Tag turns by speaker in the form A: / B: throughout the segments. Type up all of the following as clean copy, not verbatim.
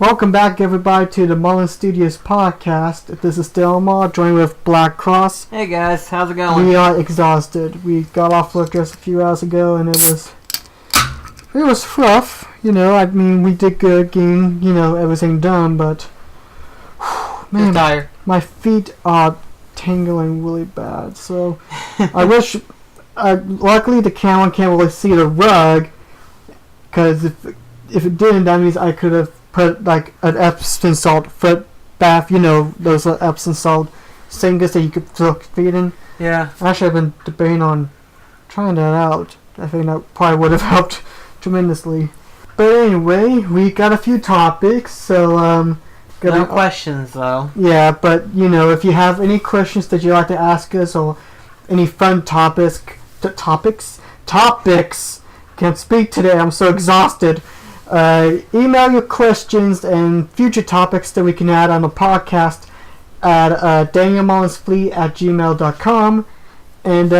A: Welcome back, everybody, to the Mullins Studios podcast. This is still Marr, joined with BlackCross.
B: Hey guys, how's it going?
A: We are exhausted. We got off work just a few hours ago, and it was rough. You know, I mean, we did good, getting everything done, but man,
B: you're tired.
A: My feet are tingling really bad. So I wish. Luckily, the camera can't really see the rug, because if it didn't, that means I could have put like an Epsom salt foot bath, those Epsom salt singers that you could throw feet in.
B: Yeah.
A: Actually, I've been debating on trying that out. I think that probably would have helped tremendously. But anyway, we got a few topics, so
B: no questions though.
A: Yeah, but if you have any questions that you'd like to ask us, or any fun topics, can't speak today, I'm so exhausted. Email your questions and future topics that we can add on the podcast at danielmullinsfleet@gmail.com. And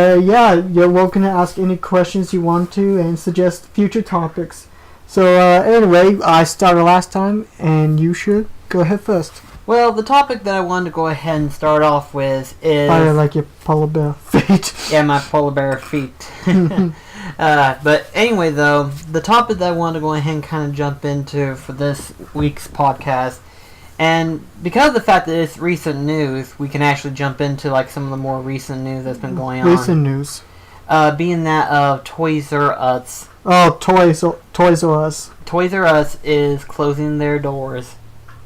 A: you're welcome to ask any questions you want to and suggest future topics. So anyway, I started last time, and you should go ahead first.
B: Well, the topic that I wanted to go ahead and start off with is...
A: I like your polar bear feet.
B: Yeah, my polar bear feet. But anyway, though, the topic that I wanted to go ahead and kind of jump into for this week's podcast, and because of the fact that it's recent news, we can actually jump into like some of the more recent news that's been going on.
A: Recent news.
B: Being that of Toys R Us.
A: Oh, Toys R Us.
B: Toys R Us is closing their doors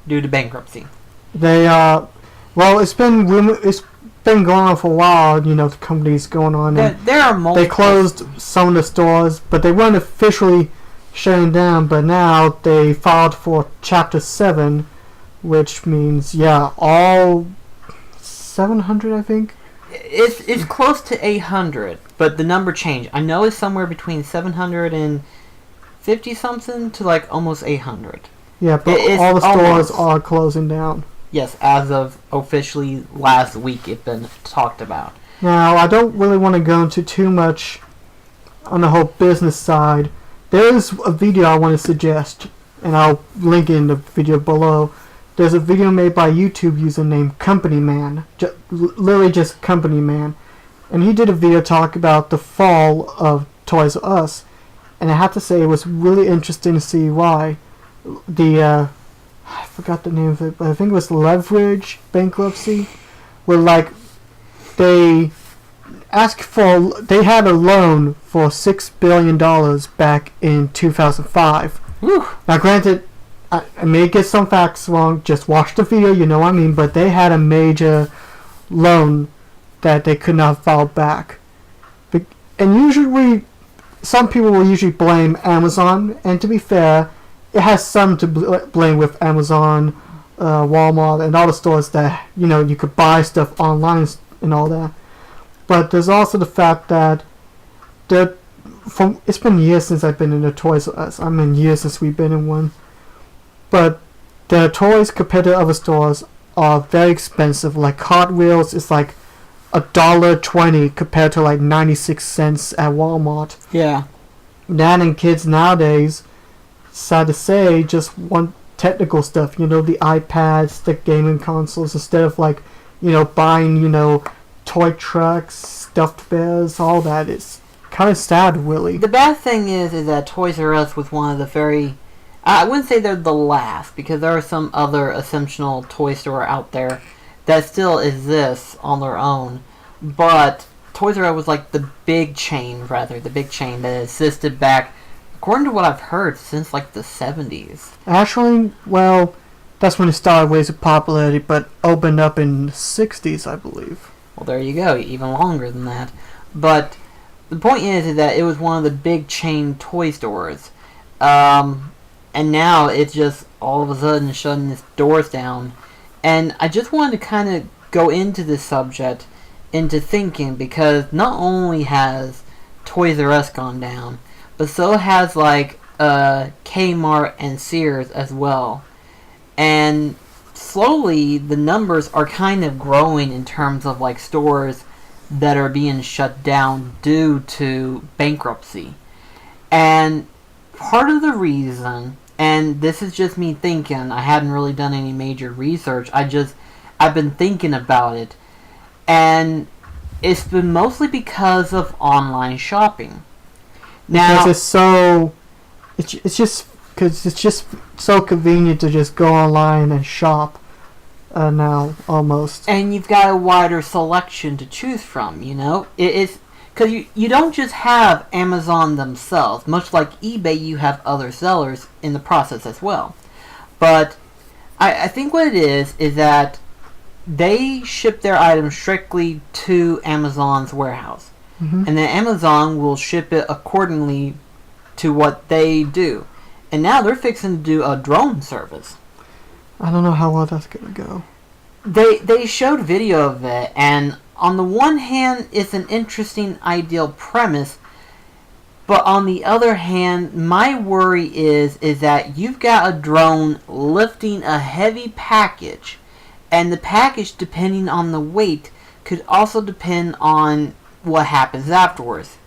B: due to bankruptcy.
A: They it's been going on for a while. The company's going on. And
B: there are multiple.
A: They closed some of the stores, but they weren't officially shutting down. But now they filed for Chapter 7, which means all 700, I think.
B: It's close to 800, but the number changed. I know it's somewhere between 750 something to like almost 800.
A: Yeah, but all the stores are closing down.
B: Yes, as of officially last week, it's been talked about.
A: Now, I don't really want to go into too much on the whole business side. There is a video I want to suggest, and I'll link it in the video below. There's a video made by a YouTube user named Company Man, literally just Company Man, and he did a video talk about the fall of Toys R Us, and I have to say it was really interesting to see why. I forgot the name of it, but I think it was Leverage bankruptcy, where they had a loan for $6 billion back in 2005.
B: Whew.
A: Now, granted, I may get some facts wrong. Just watch the video, you know what I mean. But they had a major loan that they could not file back, and usually, some people will usually blame Amazon. And to be fair, it has some to blame with Amazon, Walmart, and all the stores that you could buy stuff online and all that. But there's also the fact that it's been years since I've been in a Toys R Us. I mean, years since we've been in one. But the toys compared to other stores are very expensive. Like Hot Wheels is like $1.20 compared to like 96 cents at Walmart.
B: Yeah.
A: That and kids nowadays, sad to say, just want technical stuff. The iPads, the gaming consoles, instead of buying toy trucks, stuffed bears, all that. Is kind of sad, really.
B: The bad thing is that Toys R Us was one of the very... I wouldn't say they're the last, because there are some other essential toy store out there that still exists on their own. But Toys R Us was like the big chain that existed back, according to what I've heard, since like the 70s.
A: Actually, well, that's when it started raising popularity, but opened up in the 60s, I believe.
B: Well, there you go, even longer than that. But the point is that it was one of the big chain toy stores. And now it's just all of a sudden shutting its doors down. And I just wanted to kind of go into this subject, into thinking, because not only has Toys R Us gone down, but so has Kmart and Sears as well. And slowly the numbers are kind of growing in terms of stores that are being shut down due to bankruptcy. And part of the reason And this is just me thinking. I hadn't really done any major research. I've been thinking about it. And it's been mostly because of online shopping. Now,
A: because it's just so convenient to just go online and shop now, almost.
B: and you've got a wider selection to choose from, It's because you don't just have Amazon themselves. Much like eBay, you have other sellers in the process as well. But I think what it is that they ship their items strictly to Amazon's warehouse.
A: Mm-hmm.
B: And then Amazon will ship it accordingly to what they do. And now they're fixing to do a drone service.
A: I don't know how well that's gonna go.
B: They showed video of it, and on the one hand, it's an interesting ideal premise, but on the other hand, my worry is that you've got a drone lifting a heavy package, and the package, depending on the weight, could also depend on what happens afterwards.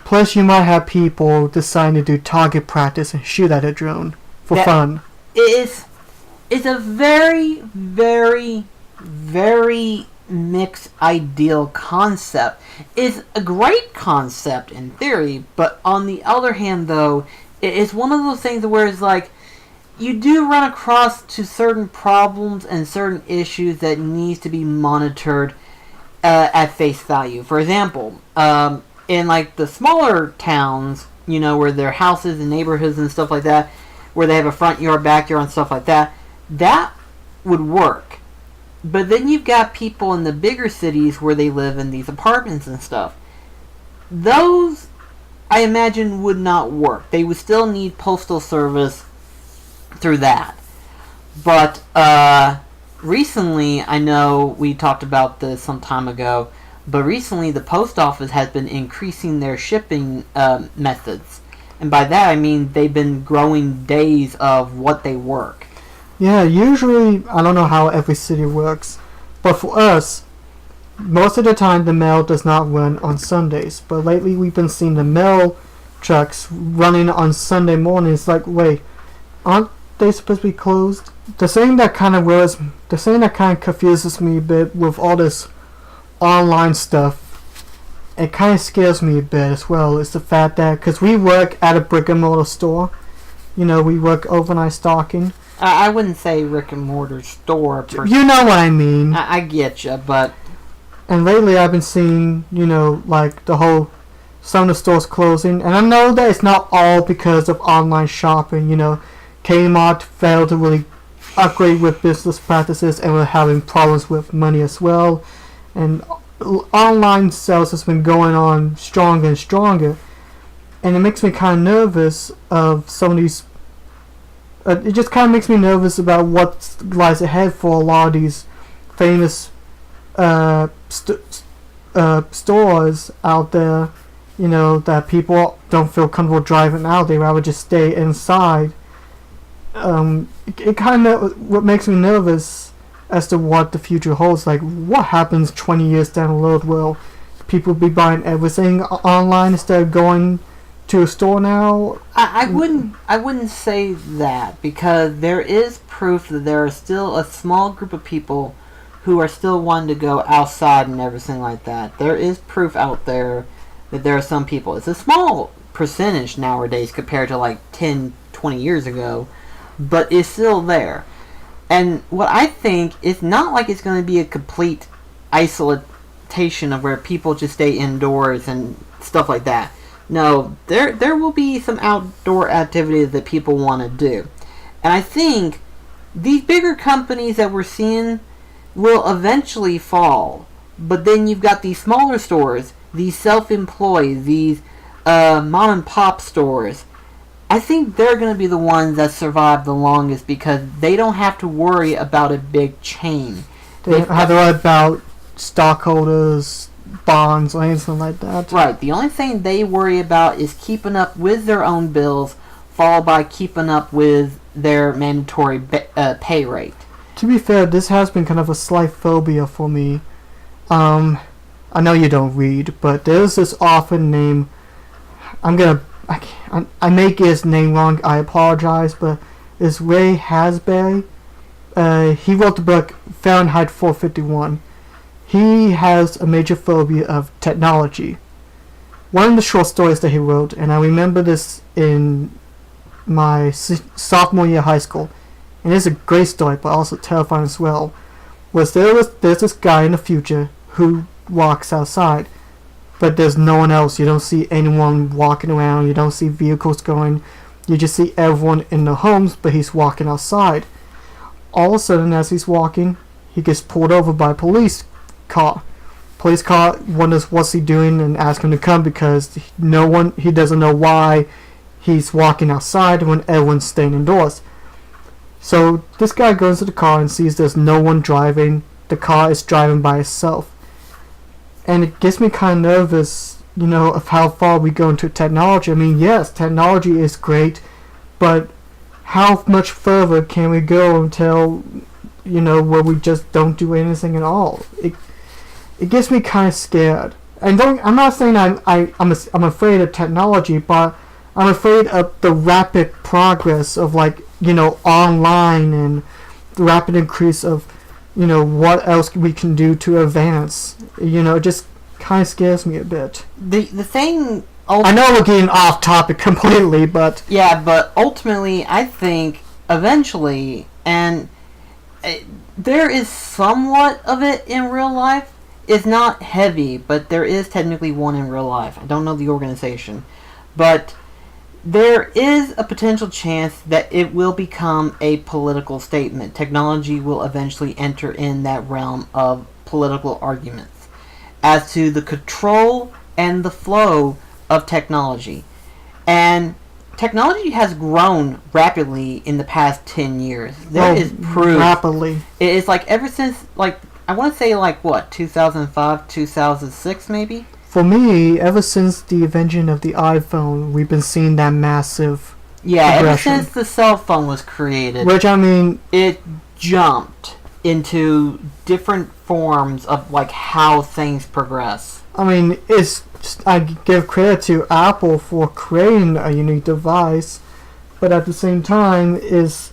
A: Plus, you might have people decide to do target practice and shoot at a drone for fun.
B: It's a very, very, very mixed ideal concept. It's a great concept in theory, but on the other hand, though, it's one of those things where it's like you do run across to certain problems and certain issues that needs to be monitored at face value. For example, in like the smaller towns, where their houses and neighborhoods and stuff like that, where they have a front yard, backyard, and stuff like that, that would work. But then you've got people in the bigger cities where they live in these apartments and stuff. Those, I imagine, would not work. They would still need postal service through that. But recently, I know we talked about this some time ago, but recently the post office has been increasing their shipping methods. And by that I mean they've been growing days of what they work.
A: Yeah, usually, I don't know how every city works, but for us, most of the time the mail does not run on Sundays. But lately we've been seeing the mail trucks running on Sunday mornings. Like, wait, aren't they supposed to be closed? The thing that kind of confuses me a bit with all this online stuff, it kind of scares me a bit as well, is the fact that, because we work at a brick and mortar store, we work overnight stocking.
B: I wouldn't say brick and mortar store.
A: You know what I mean.
B: I get you, but...
A: And lately I've been seeing, like some of the stores closing. And I know that it's not all because of online shopping. Kmart failed to really upgrade with business practices and we're having problems with money as well. And online sales has been going on stronger and stronger. And it makes me kind of nervous of some of these... it just kind of makes me nervous about what lies ahead for a lot of these famous stores out there, that people don't feel comfortable driving out. They rather just stay inside. It kind of what makes me nervous as to what the future holds. Like, what happens 20 years down the road? Will people be buying everything online instead of going to a store now?
B: I wouldn't say that, because there is proof that there are still a small group of people who are still wanting to go outside and everything like that. There is proof out there that there are some people. It's a small percentage nowadays compared to like 10, 20 years ago, but it's still there. And what I think is not like it's going to be a complete isolation of where people just stay indoors and stuff like that. No, there will be some outdoor activities that people want to do. And I think these bigger companies that we're seeing will eventually fall. But then you've got these smaller stores, these self-employed, these mom and pop stores. I think they're going to be the ones that survive the longest because they don't have to worry about a big chain.
A: They don't have to worry about stockholders, bonds, or anything like that.
B: Right. The only thing they worry about is keeping up with their own bills, followed by keeping up with their mandatory pay rate.
A: To be fair, this has been kind of a slight phobia for me. I know you don't read, but there's this author named... I may get his name wrong, I apologize, but is Ray Hasbury. He wrote the book Fahrenheit 451. He has a major phobia of technology. One of the short stories that he wrote, and I remember this in my sophomore year of high school, and it's a great story but also terrifying as well, there's this guy in the future who walks outside, but there's no one else. You don't see anyone walking around, you don't see vehicles going, you just see everyone in the homes, but he's walking outside. All of a sudden, as he's walking, he gets pulled over by a police car. Police car wonders what's he doing and asks him to come because he doesn't know why he's walking outside when everyone's staying indoors. So this guy goes to the car and sees there's no one driving. The car is driving by itself. And it gets me kind of nervous, of how far we go into technology. I mean, yes, technology is great, but how much further can we go until, where we just don't do anything at all? It gets me kind of scared. And I'm not saying I'm afraid of technology, but I'm afraid of the rapid progress of online and the rapid increase of what else we can do to advance. It just kind of scares me a bit.
B: The thing.
A: I know we're getting off topic completely, but
B: yeah, but ultimately, I think eventually, and there is somewhat of it in real life. It's not heavy, but there is technically one in real life. I don't know the organization, but there is a potential chance that it will become a political statement. Technology will eventually enter in that realm of political arguments as to the control and the flow of technology. And technology has grown rapidly in the past 10 years. There is proof.
A: Rapidly.
B: It's ever since, I want to say 2005, 2006 maybe?
A: For me, ever since the invention of the iPhone, we've been seeing that massive progression.
B: Ever since the cell phone was created.
A: Which, I mean,
B: it jumped into different forms of how things progress.
A: I mean, I give credit to Apple for creating a unique device, but at the same time, there's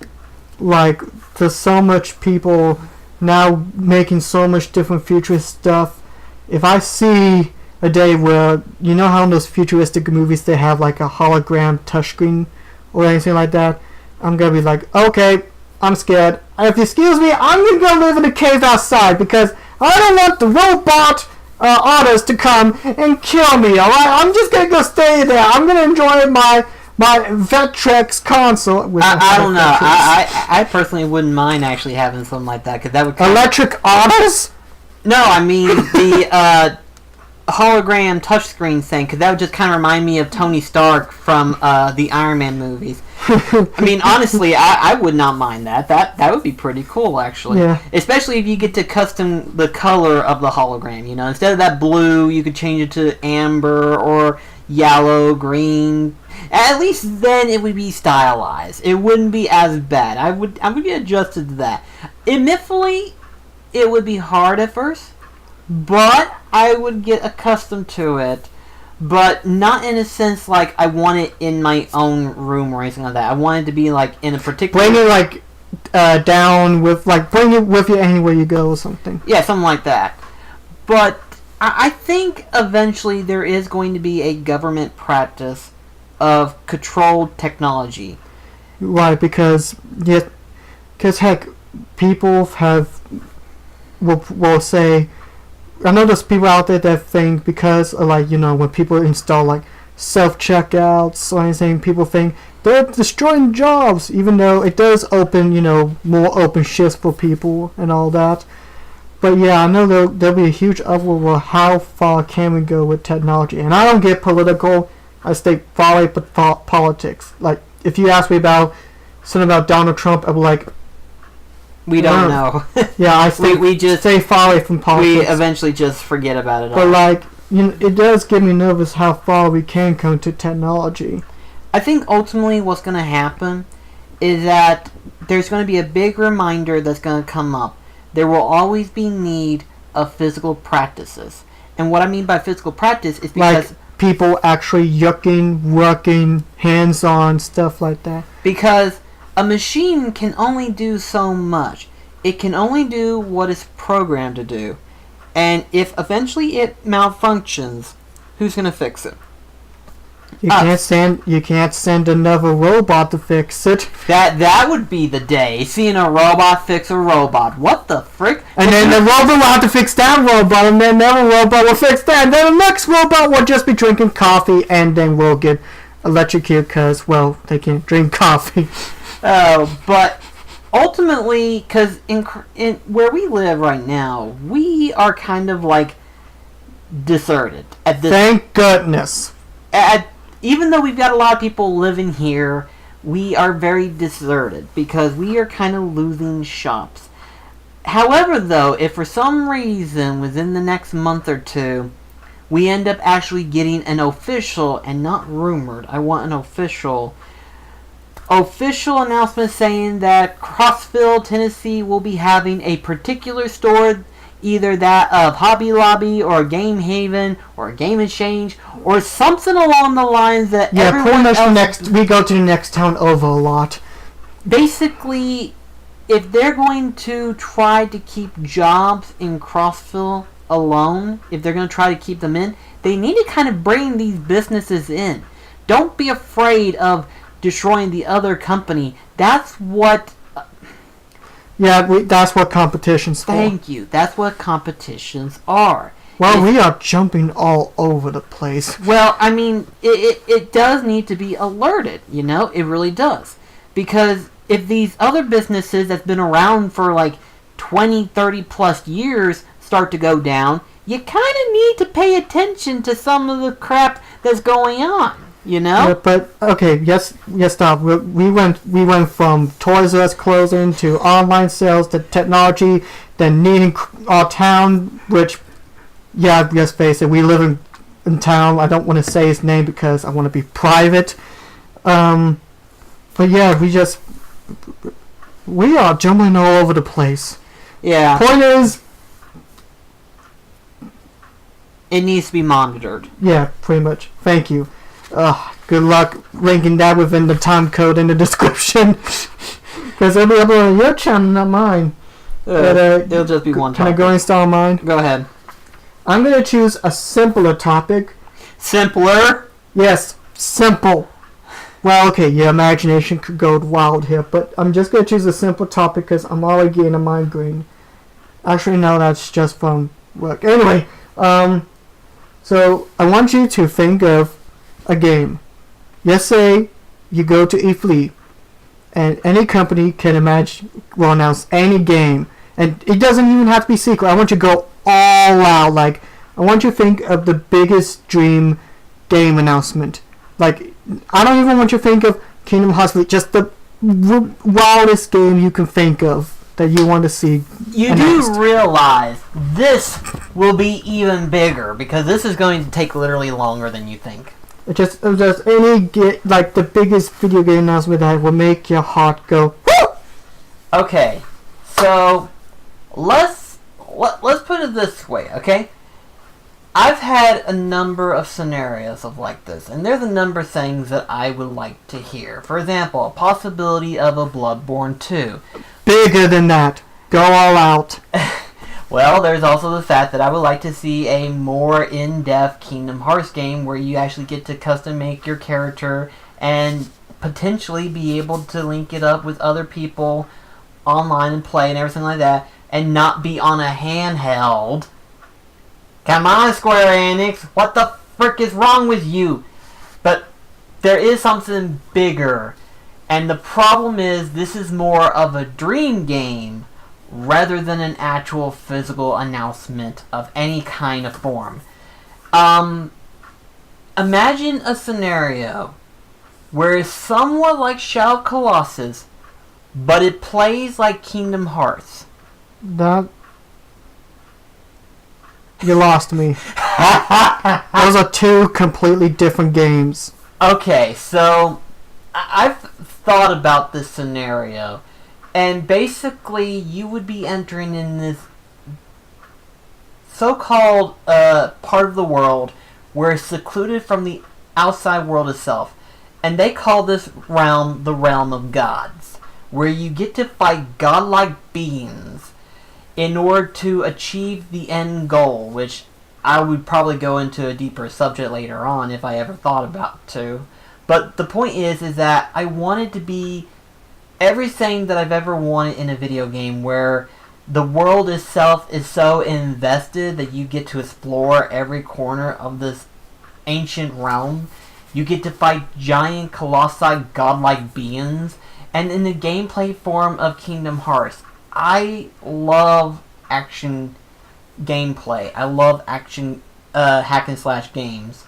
A: so much people now making so much different futurist stuff. If I see a day where, how in those futuristic movies they have a hologram touchscreen or anything like that, I'm gonna be okay, I'm scared. If you excuse me, I'm gonna go live in a cave outside because I don't want the robot autos to come and kill me, alright? I'm just gonna go stay there. I'm gonna enjoy my Vectrex console.
B: I don't know. I personally wouldn't mind actually having something like that because that would
A: electric autos?
B: No, I mean the hologram touchscreen thing, because that would just kind of remind me of Tony Stark from the Iron Man movies. I mean, honestly, I would not mind that. That would be pretty cool, actually.
A: Yeah.
B: Especially if you get to custom the color of the hologram. Instead of that blue, you could change it to amber or yellow, green. At least then it would be stylized. It wouldn't be as bad. I would get adjusted to that. Admittedly, it would be hard at first, but I would get accustomed to it. But not in a sense I want it in my own room or anything like that. I want it to be in a particular...
A: Bring it down with bring it with you anywhere you go or something.
B: Yeah, something like that. But I think eventually there is going to be a government practice of controlled technology.
A: Right, because heck, people will say, I know there's people out there that think because when people install self-checkouts or anything, people think they're destroying jobs, even though it does open more open shifts for people and all that. But yeah, I know there'll be a huge uproar of how far can we go with technology. And I don't get political. I stay far away from politics. If you ask me about something about Donald Trump, I'll be
B: we don't know.
A: Yeah, I stay far away from politics.
B: We eventually just forget about it all.
A: But it does get me nervous how far we can come to technology.
B: I think ultimately what's going to happen is that there's going to be a big reminder that's going to come up. There will always be need of physical practices. And what I mean by physical practice is because...
A: people actually yucking, working, hands-on, stuff like that.
B: Because a machine can only do so much. It can only do what it's programmed to do. And if eventually it malfunctions, who's going to fix it?
A: You can't send another robot to fix it.
B: That would be the day. Seeing a robot fix a robot. What the frick?
A: And then the robot will have to fix that robot, and then another robot will fix that, and then the next robot will just be drinking coffee, and then we'll get electrocuted because, well, they can't drink coffee.
B: But ultimately, because in where we live right now, we are kind of like deserted at this.
A: Thank goodness.
B: Even though we've got a lot of people living here, we are very deserted because we are kind of losing shops. However, though, if for some reason within the next month or two we end up actually getting an official, and not rumored, I want an official announcement saying that Crossville, Tennessee will be having a particular store, either that of Hobby Lobby or Game Haven or Game Exchange or something along the lines that
A: pretty much we go to the next town over a lot.
B: Basically, if they're going to try to keep jobs in Crossville alone, if they're going to try to keep them in, they need to kind of bring these businesses in. Don't be afraid of destroying the other company. That's what...
A: that's what competition's for.
B: Thank you. That's what competitions are.
A: Well, we are jumping all over the place.
B: Well, I mean, it does need to be alerted, you know? It really does. Because if these other businesses that's been around for like 20, 30 plus years start to go down, you kind of need to pay attention to some of the crap that's going on. You know?
A: Yeah, but okay, yes, stop. We went from Toys R Us closing to online sales to technology, then needing our town, which, let's face it, we live in town. I don't want to say his name because I want to be private. But yeah, we are jumping all over the place.
B: Yeah.
A: Point is,
B: it needs to be monitored.
A: Yeah, pretty much. Thank you. Good luck linking that within the time code in the description. Because it'll be uploaded on your channel, not mine.
B: It'll just be one topic.
A: Can I go install mine?
B: Go ahead.
A: I'm going to choose a simpler topic.
B: Simpler?
A: Yes, simple. Well, okay, your imagination could go wild here, but I'm just going to choose a simple topic because I'm already getting a migraine. Actually, no, that's just from work. Anyway, so I want you to think of a game. Let's say you go to E3 and any company can announce any game, and it doesn't even have to be secret. I want you to go all out. Like, I want you to think of the biggest dream game announcement. Like, I don't even want you to think of Kingdom Hearts, just the wildest game you can think of that you want to see
B: You
A: announced.
B: do realize this will be even bigger because this is going to take literally longer than you think.
A: Just like the biggest video game announcement that will make your heart go whoo!
B: Okay, so let's put it this way, okay? I've had a number of scenarios of like this, and there's a number of things that I would like to hear. For example, a possibility of a Bloodborne 2.
A: Bigger than that. Go all out.
B: Well, there's also the fact that I would like to see a more in-depth Kingdom Hearts game where you actually get to custom make your character and potentially be able to link it up with other people online and play and everything like that, and not be on a handheld. Come on, Square Enix, what the frick is wrong with you? But there is something bigger, and the problem is this is more of a dream game rather than an actual physical announcement of any kind of form. Imagine a scenario where it's somewhat like Shadow of Colossus, but it plays like Kingdom Hearts.
A: You lost me. Those are two completely different games.
B: Okay, so I've thought about this scenario, and basically you would be entering in this so-called part of the world where it's secluded from the outside world itself, and they call this realm the realm of gods. where you get to fight godlike beings in order to achieve the end goal, which I would probably go into a deeper subject later on if I ever thought about to. But the point is that I wanted to be everything that I've ever wanted in a video game, where the world itself is so invested that you get to explore every corner of this ancient realm. You get to fight giant, colossi, godlike beings. And in the gameplay form of Kingdom Hearts, I love action gameplay. I love action hack and slash games.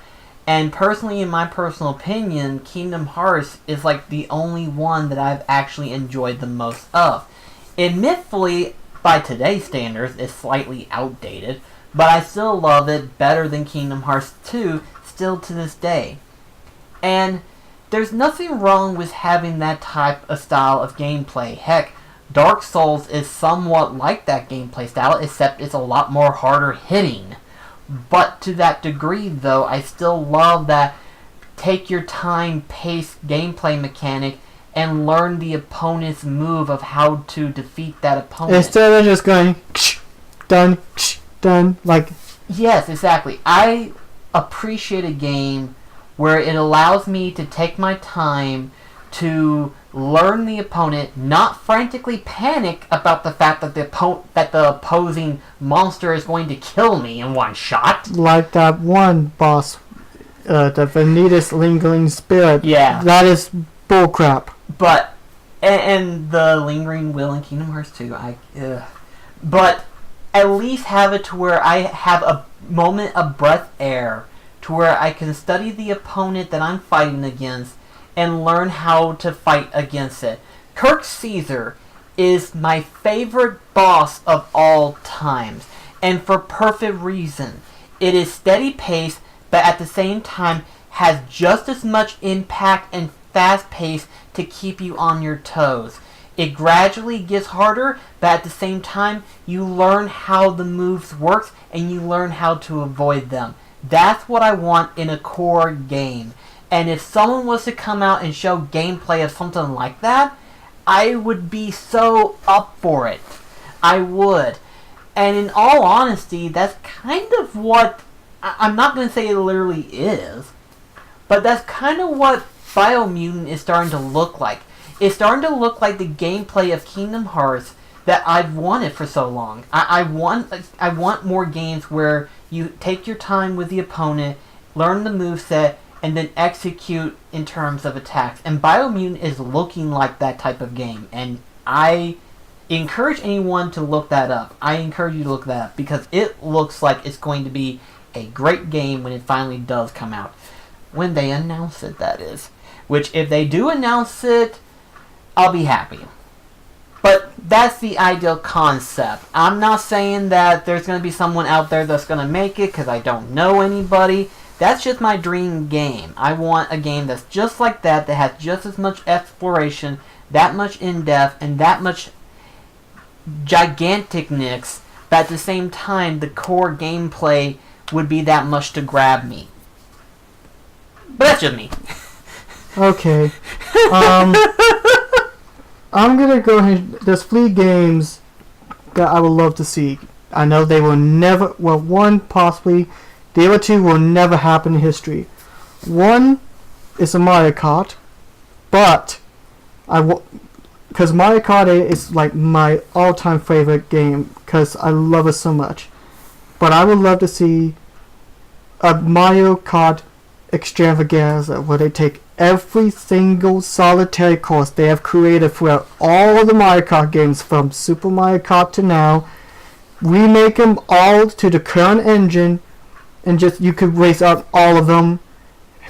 B: And personally, in my personal opinion, Kingdom Hearts is like the only one that I've actually enjoyed the most of. Admittedly, by today's standards, it's slightly outdated, but I still love it better than Kingdom Hearts 2, still to this day. And there's nothing wrong with having that type of style of gameplay. Heck, Dark Souls is somewhat like that gameplay style, except it's a lot more harder hitting. But to that degree, though, I still love that take your time paced gameplay mechanic and learn the opponent's move of how to defeat that opponent.
A: Instead of just going, done, done, like...
B: Yes, exactly. I appreciate a game where it allows me to take my time to learn the opponent, not frantically panic about the fact that the opposing monster is going to kill me in one shot.
A: Like that one boss, the Vanitas Lingering Spirit.
B: Yeah.
A: That is bullcrap.
B: But, and the Lingering Will in Kingdom Hearts 2, but at least have it to where I have a moment of breath air, to where I can study the opponent that I'm fighting against and learn how to fight against it. Kirk Caesar is my favorite boss of all times, and for perfect reason. It is steady paced, but at the same time has just as much impact and fast pace to keep you on your toes. It gradually gets harder, but at the same time you learn how the moves work and you learn how to avoid them. That's what I want in a core game. And if someone was to come out and show gameplay of something like that, I would be so up for it. I would. And in all honesty, that's kind of what... I'm not going to say it literally is, but that's kind of what Biomutant is starting to look like. It's starting to look like the gameplay of Kingdom Hearts that I've wanted for so long. I want more games where you take your time with the opponent, learn the moveset, and then execute in terms of attacks. And Biomutant is looking like that type of game. And I encourage anyone to look that up. I encourage you to look that up because it looks like it's going to be a great game when it finally does come out. When they announce it, that is. Which, if they do announce it, I'll be happy. But that's the ideal concept. I'm not saying that there's going to be someone out there that's going to make it because I don't know anybody. That's just my dream game. I want a game that's just like that has just as much exploration, that much in-depth, and that much giganticness, but at the same time, the core gameplay would be that much to grab me. But that's just me.
A: Okay. I'm gonna go ahead. There's 3 games that I would love to see. I know they will never... Well, one possibly... The other 2 will never happen in history. One is a Mario Kart, but because Mario Kart 8 is like my all-time favorite game because I love it so much. But I would love to see a Mario Kart extravaganza where they take every single solitary course they have created throughout all the Mario Kart games from Super Mario Kart to now, remake them all to the current engine, and just you could race out all of them.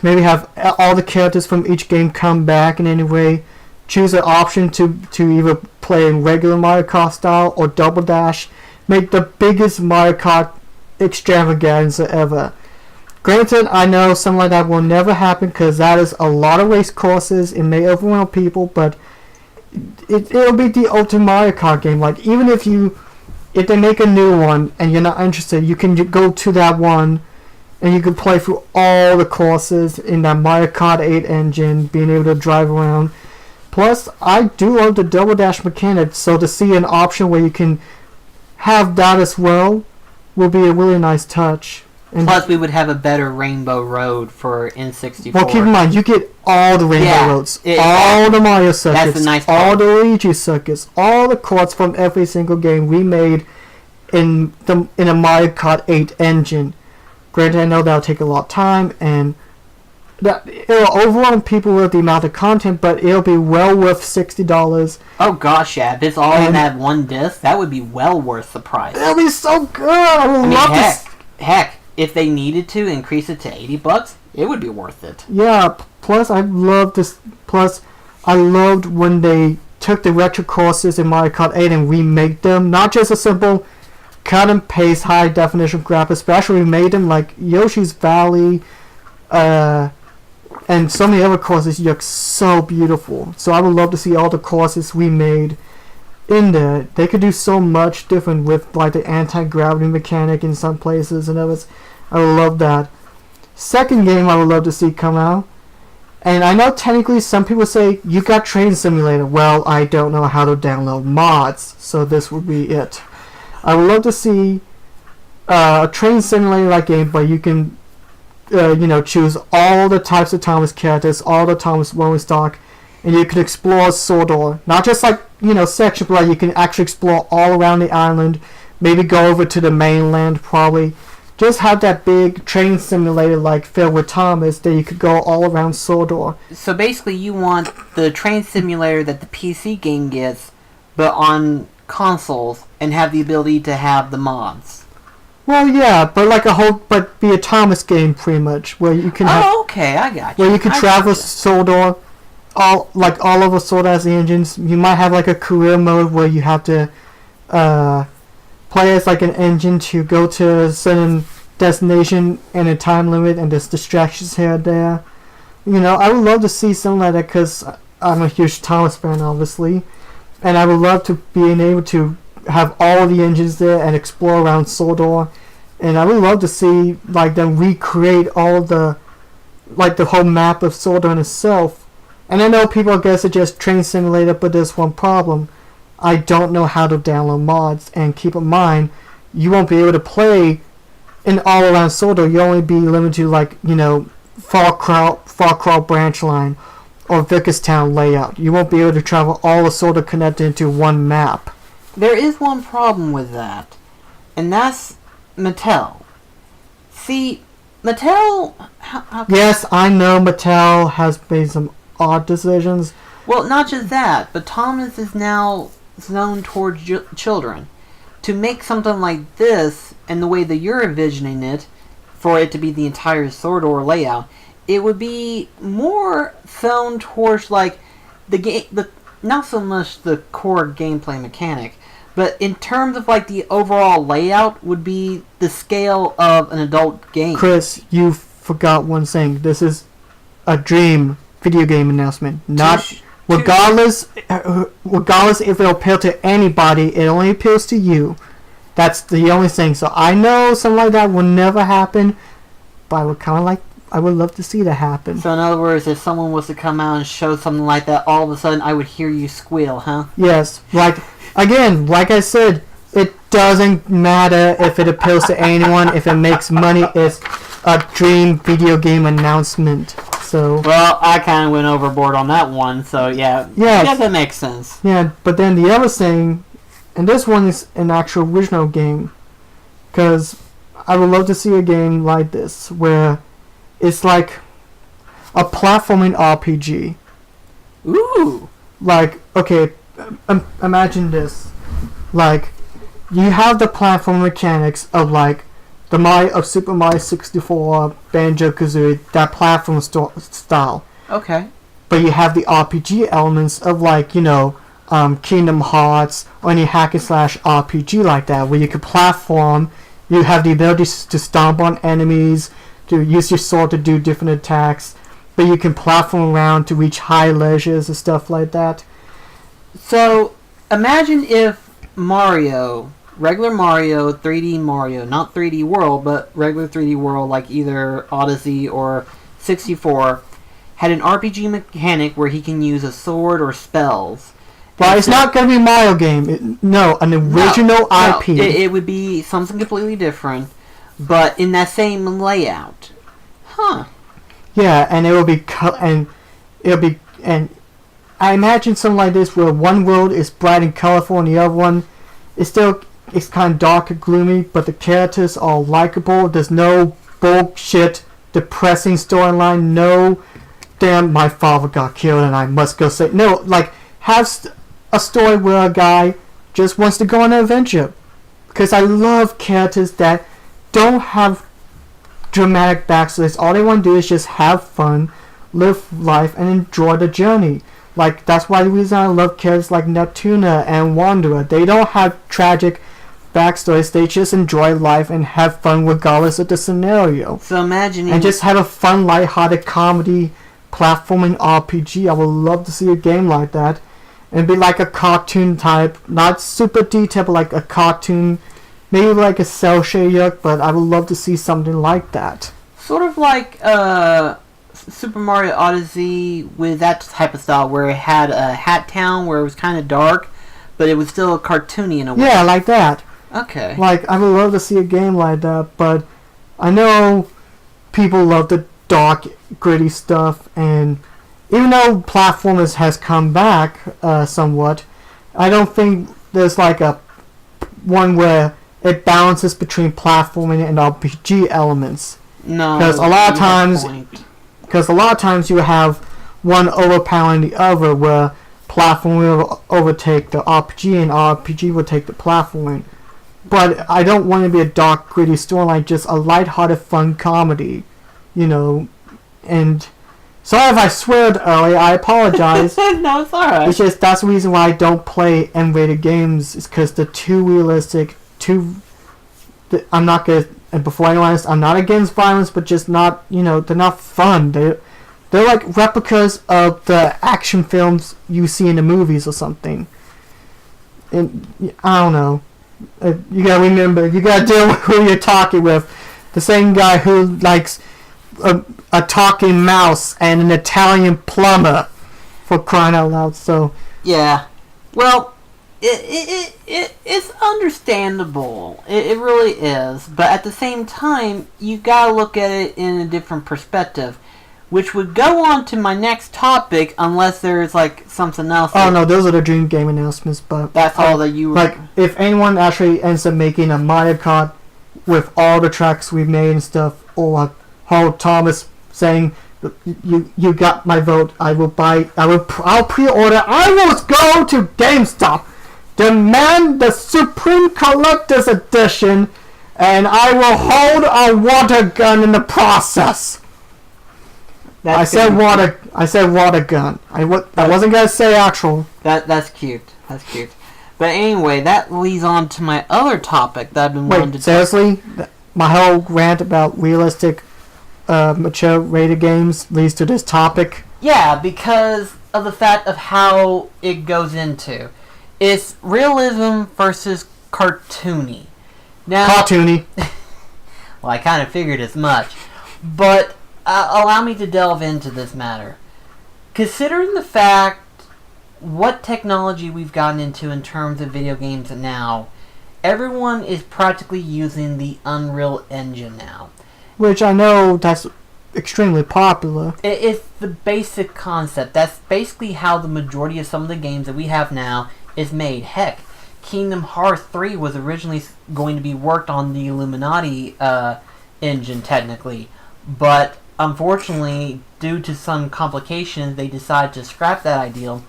A: Maybe have all the characters from each game come back in any way. Choose an option to either play in regular Mario Kart style or Double Dash. Make the biggest Mario Kart extravaganza ever. Granted, I know something like that will never happen because that is a lot of race courses. It may overwhelm people, but it'll be the ultimate Mario Kart game. Like, even if they make a new one and you're not interested, you can go to that one and you can play through all the courses in that Mario Kart 8 engine, being able to drive around. Plus, I do love the double dash mechanic, so to see an option where you can have that as well will be a really nice touch. And
B: plus, we would have a better Rainbow Road for N64.
A: well, keep in mind, you get all the Rainbow Roads, all the Mario circuits,
B: that's the nice
A: all the Luigi circuits, all the courts from every single game we made in a Mario Kart 8 engine. Granted, I know that'll take a lot of time, and that it'll overwhelm people with the amount of content, but it'll be well worth $60.
B: Oh gosh, yeah! If it's all in that one disc, that would be well worth the price.
A: It'll be so good. I would love this.
B: Heck, if they needed to increase it to $80, it would be worth it.
A: Yeah. Plus, I love this. Plus, I loved when they took the retro courses in Mario Kart 8 and remade them. Not just a simple cut and paste high definition graphics, but actually made them like Yoshi's Valley, and so many other courses look so beautiful. So I would love to see all the courses we made in there. They could do so much different with like the anti-gravity mechanic in some places and others. I would love that. Second game I would love to see come out. And I know technically some people say, you got Train Simulator. Well, I don't know how to download mods, so this would be it. I would love to see a Train Simulator-like game, but you can choose all the types of Thomas characters, all the Thomas rolling stock, and you can explore Sodor. Not just like, section, but like you can actually explore all around the island, maybe go over to the mainland probably. Just have that big train simulator like filled with Thomas that you could go all around Sodor.
B: So basically you want the train simulator that the PC game gets, but on consoles, and have the ability to have the mods.
A: Well, yeah, but be a Thomas game pretty much, where you can
B: okay, I got you.
A: Where you can travel Sodor, all over Sodor as the engines. You might have like a career mode where you have to play as like an engine to go to a certain destination and a time limit, and there's distractions here and there. I would love to see something like that because I'm a huge Thomas fan, obviously, and I would love to be able to have all the engines there and explore around Sodor. And I would love to see like them recreate all the whole map of Sodor itself. And I know people guess it's just Train Simulator, but there's one problem. I don't know how to download mods, and keep in mind, you won't be able to play in all around Sodor. You'll only be limited to Far Crawl Branch Line or Vickerstown layout. You won't be able to travel all of Sodor connected into one map.
B: There is one problem with that, and that's Mattel. See, Mattel...
A: Yes, I know Mattel has made some odd decisions.
B: Well, not just that, but Thomas is now zoned towards children. To make something like this, and the way that you're envisioning it, for it to be the entire Sodor layout, it would be more zoned towards like not so much the core gameplay mechanic, but in terms of like the overall layout would be the scale of an adult game.
A: Chris, you forgot one thing. This is a dream video game announcement. Regardless if it'll appeal to anybody, it only appeals to you. That's the only thing. So I know something like that will never happen, but I would love to see that happen.
B: So in other words, if someone was to come out and show something like that, all of a sudden I would hear you squeal, huh?
A: Yes. Like I said, it doesn't matter if it appeals to anyone, if it makes money. It's a dream video game announcement. So.
B: Well, I kind of went overboard on that one, so yeah. I guess that makes sense.
A: Yeah, but then the other thing, and this one is an actual original game, because I would love to see a game like this, where it's like a platforming RPG.
B: Ooh!
A: Like, okay, imagine this. Like, you have the platform mechanics of like of Super Mario 64, Banjo-Kazooie, that platform style.
B: Okay.
A: But you have the RPG elements of like, Kingdom Hearts or any hack and slash RPG like that, where you can platform, you have the ability to stomp on enemies, to use your sword to do different attacks, but you can platform around to reach high ledges and stuff like that.
B: So, imagine if regular Mario, 3D Mario, not 3D World, but regular 3D World like either Odyssey or 64, had an RPG mechanic where he can use a sword or spells.
A: But it's not going to be a Mario game. No, an original IP.
B: No, it would be something completely different, but in that same layout. Huh.
A: Yeah, and it will be and I imagine something like this where one world is bright and colorful and the other one is it's kind of dark and gloomy, but the characters are likable. There's no bullshit, depressing storyline. No, damn, my father got killed and I must go save. No, like have a story where a guy just wants to go on an adventure. Because I love characters that don't have dramatic backstories. All they want to do is just have fun, live life, and enjoy the journey. Like, that's why the reason I love characters like Neptuna and Wanderer. They don't have tragic backstories. They just enjoy life and have fun regardless of the scenario.
B: So imagining...
A: And just have a fun, lighthearted comedy platforming RPG. I would love to see a game like that. And be like a cartoon type. Not super detailed, but like a cartoon... Maybe like a cell shaded, but I would love to see something like that.
B: Sort of like Super Mario Odyssey with that type of style, where it had a Hat Town where it was kind of dark, but it was still cartoony in a way.
A: Yeah, like that.
B: Okay.
A: Like, I would love to see a game like that, but I know people love the dark, gritty stuff, and even though platformers has come back somewhat, I don't think there's like a one where it balances between platforming and RPG elements.
B: No,
A: because a lot of times you have one overpowering the other, where platforming will overtake the RPG and RPG will take the platforming. But I don't want to be a dark, gritty storyline, just a lighthearted, fun comedy, you know. And sorry if I sweared earlier, I apologize.
B: No, it's alright.
A: It's just that's the reason why I don't play M-rated games, is because they're too realistic. I'm not gonna. And before anyone else, I'm not against violence, but just not. You know, they're not fun. They're like replicas of the action films you see in the movies or something. And I don't know. You gotta remember. You gotta deal with who you're talking with. The same guy who likes a talking mouse and an Italian plumber, for crying out loud. So
B: yeah, well. It's understandable. It really is. But at the same time, you gotta look at it in a different perspective, which would go on to my next topic, unless there's like something else.
A: Oh no, those are the Dream Game announcements. But
B: that's all that you were...
A: Like, if anyone actually ends up making a Mario Kart with all the tracks we've made and stuff, or Paul Thomas saying, "You got my vote. I'll pre-order. I will go to GameStop. Demand the Supreme Collector's Edition, and I will hold a water gun in the process." I said water gun. I wasn't gonna say actual.
B: That's cute. That's cute. But anyway, that leads on to my other topic that I've been wanting to...
A: seriously? My whole rant about realistic, mature rated games leads to this topic?
B: Yeah, because of the fact of how it goes into. It's realism versus cartoony. Now,
A: cartoony.
B: Well, I kind of figured as much. But allow me to delve into this matter. Considering the fact what technology we've gotten into in terms of video games now, everyone is practically using the Unreal Engine now.
A: Which I know that's extremely popular.
B: It's the basic concept. That's basically how the majority of some of the games that we have now is made. Heck, Kingdom Hearts 3 was originally going to be worked on the Illuminati engine, technically. But unfortunately, due to some complications, they decided to scrap that ideal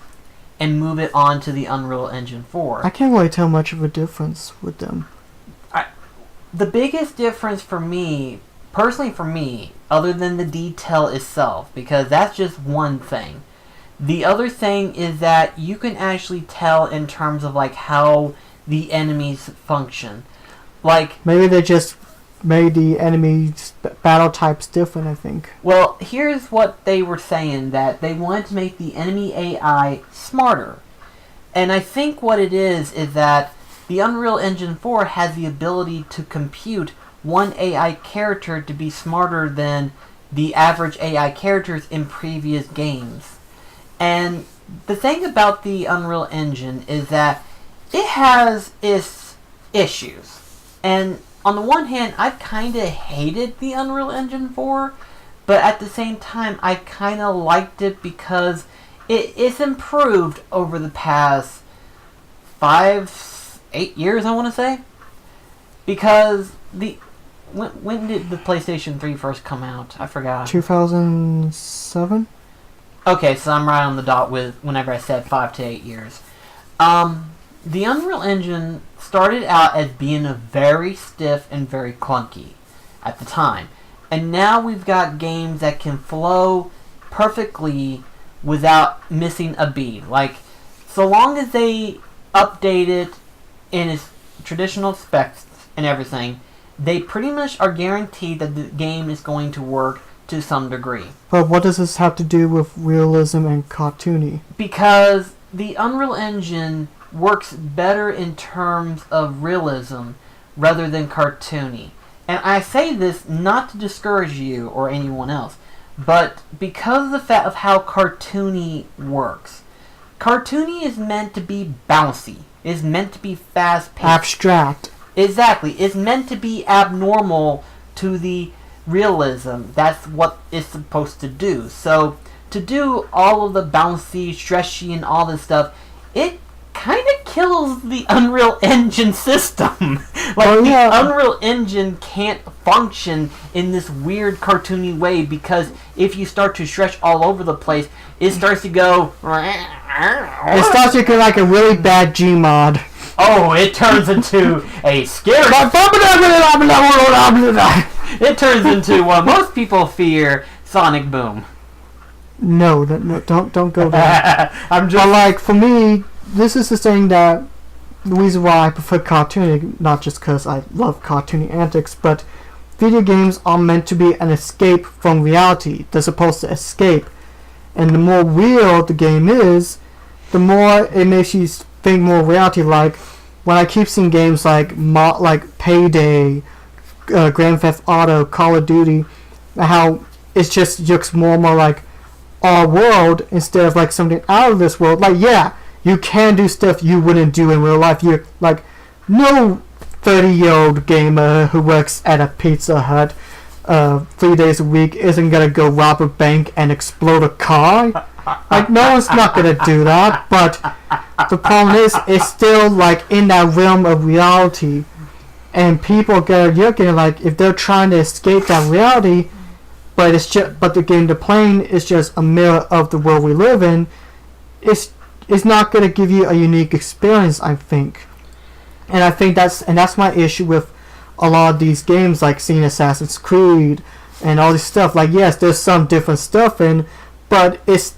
B: and move it on to the Unreal Engine 4.
A: I can't really tell much of a difference with them.
B: The biggest difference for me, personally for me, other than the detail itself, because that's just one thing. The other thing is that you can actually tell in terms of like how the enemies function. Like,
A: maybe they just made the enemies battle types different, I think.
B: Well, here's what they were saying, that they wanted to make the enemy AI smarter. And I think what it is that the Unreal Engine 4 has the ability to compute one AI character to be smarter than the average AI characters in previous games. And the thing about the Unreal Engine is that it has its issues. And on the one hand, I've kind of hated the Unreal Engine 4, but at the same time, I kind of liked it because it's improved over the past 5-8 years, I want to say. Because when did the PlayStation 3 first come out? I forgot.
A: 2007?
B: Okay, so I'm right on the dot with whenever I said 5 to 8 years. The Unreal Engine started out as being a very stiff and very clunky at the time. And now we've got games that can flow perfectly without missing a beat. Like, so long as they update it in its traditional specs and everything, they pretty much are guaranteed that the game is going to work to some degree.
A: But what does this have to do with realism and cartoony?
B: Because the Unreal Engine works better in terms of realism rather than cartoony. And I say this not to discourage you or anyone else, but because of the fact of how cartoony works. Cartoony is meant to be bouncy. It's meant to be fast-paced.
A: Abstract.
B: Exactly. It's meant to be abnormal to the realism. That's what it's supposed to do. So, to do all of the bouncy, stretchy, and all this stuff, it kind of kills the Unreal Engine system. The Unreal Engine can't function in this weird cartoony way because if you start to stretch all over the place, it starts to go...
A: It starts to go like a really bad Gmod.
B: Oh, it turns into a scary... It turns into what most people fear, Sonic Boom.
A: No, don't go there. But like, for me, this is the thing that the reason why I prefer cartooning, not just because I love cartoony antics, but video games are meant to be an escape from reality. They're supposed to escape. And the more real the game is, the more it makes you think more reality. Like, when I keep seeing games like Payday, Grand Theft Auto, Call of Duty, how it just looks more and more like our world instead of like something out of this world. Like, yeah, you can do stuff you wouldn't do in real life. You're like, no 30-year-old gamer who works at a Pizza Hut 3 days a week isn't gonna go rob a bank and explode a car. Like, no one's not gonna do that. But the problem is, it's still like in that realm of reality, and people get looking like if they're trying to escape that reality, but the game they're playing is just a mirror of the world we live in. It's not going to give you a unique experience, I think. And I think that's my issue with a lot of these games, like seeing Assassin's Creed and all this stuff. Like, yes, there's some different stuff in, but it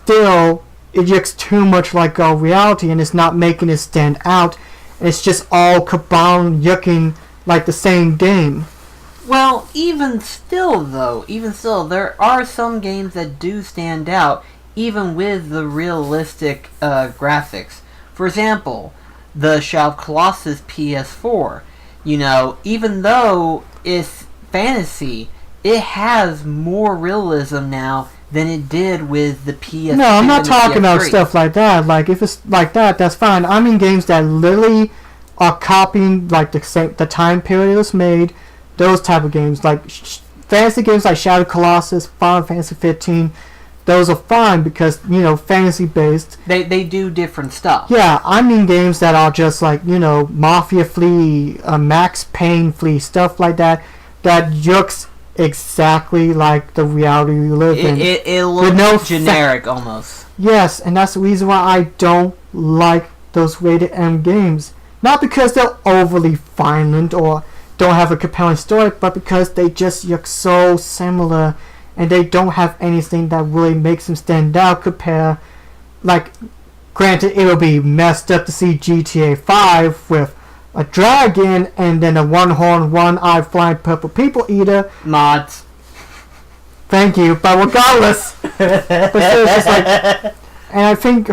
A: looks too much like our reality, and it's not making it stand out. It's just all combined looking like the same game.
B: Well, even still, there are some games that do stand out, even with the realistic graphics. For example, the Shadow of Colossus PS4. You know, even though it's fantasy, it has more realism now than it did with the PS2.
A: No, I'm not talking about stuff like that. Like, if it's like that, that's fine. I mean games that literally are copying like the time period it was made. Those type of games, like fantasy games like Shadow of Colossus, Final Fantasy 15. Those are fine because, you know, fantasy based.
B: They do different stuff.
A: Yeah, I mean games that are just like, you know, Mafia Flea, Max Payne Flea, stuff like that. That looks exactly like the reality we live in.
B: It looks generic almost.
A: Yes, and that's the reason why I don't like those rated M games. Not because they're overly violent or don't have a compelling story, but because they just look so similar. And they don't have anything that really makes them stand out compare. Like, granted, it'll be messed up to see GTA 5 with a dragon and then a one-horned, one-eyed flying purple people eater.
B: Mods.
A: Thank you, but regardless. But still, it's just like... And I think...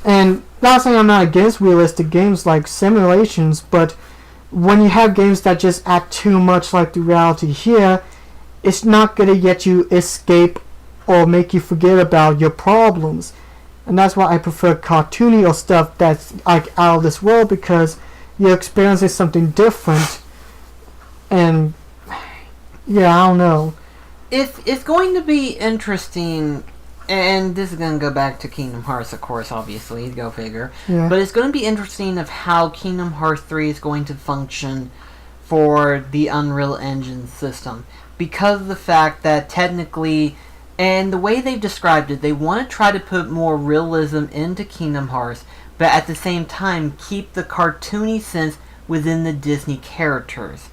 A: And not saying I'm not against realistic games like simulations, but when you have games that just act too much like the reality here, it's not gonna let you escape or make you forget about your problems. And that's why I prefer cartoony or stuff that's like out of this world, because you're experiencing something different. And yeah, I don't know.
B: It's going to be interesting, and this is going to go back to Kingdom Hearts, of course, obviously, go figure.
A: Yeah.
B: But it's going to be interesting of how Kingdom Hearts 3 is going to function for the Unreal Engine system, because of the fact that technically, and the way they've described it, they want to try to put more realism into Kingdom Hearts, but at the same time keep the cartoony sense within the Disney characters.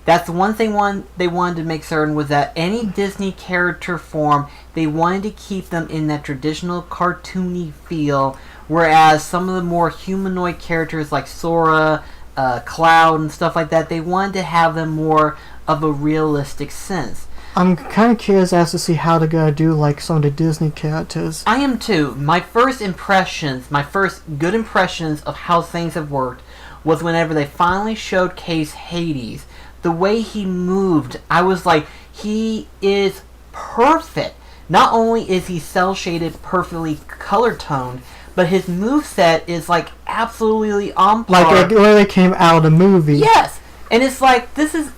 B: That's the one thing they wanted to make certain, was that any Disney character form, they wanted to keep them in that traditional cartoony feel, whereas some of the more humanoid characters like Sora, Cloud, and stuff like that, they wanted to have them more of a realistic sense.
A: I'm kind of curious as to see how they're going to do like some of the Disney characters.
B: I am too. My first good impressions of how things have worked was whenever they finally showcased Hades. The way he moved, I was like, he is perfect. Not only is he cel-shaded, perfectly color-toned, but his moveset is like absolutely on par.
A: Like it literally came out of the movie.
B: Yes! And it's like, this is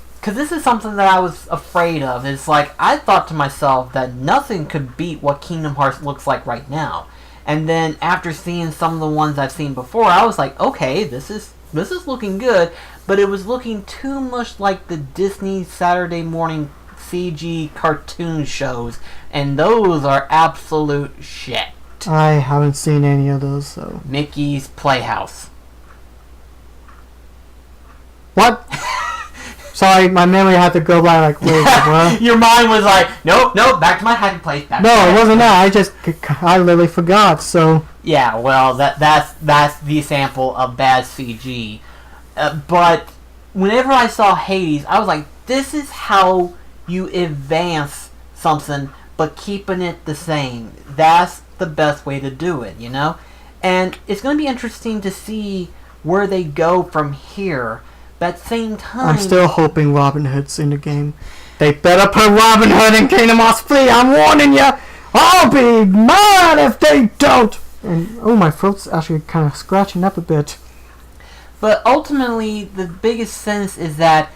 B: something that I was afraid of. It's like, I thought to myself that nothing could beat what Kingdom Hearts looks like right now. And then after seeing some of the ones I've seen before, I was like, okay, this is looking good. But it was looking too much like the Disney Saturday morning CG cartoon shows, and those are absolute shit.
A: I haven't seen any of those, so.
B: Mickey's Playhouse.
A: What? Sorry, my memory had to go by like, wait, what?
B: Your mind was like, nope, back to my hiding place.
A: No, it wasn't that. I literally forgot, so.
B: Yeah, well, that's the sample of bad CG. But whenever I saw Hades, I was like, this is how you advance something, but keeping it the same. That's the best way to do it, you know? And it's going to be interesting to see where they go from here. But at the same time,
A: I'm still hoping Robin Hood's in the game. They better put Robin Hood in Kingdom Hearts 3, I'm warning you! I'll be mad if they don't! And, oh, my throat's actually kind of scratching up a bit.
B: But ultimately, the biggest sense is that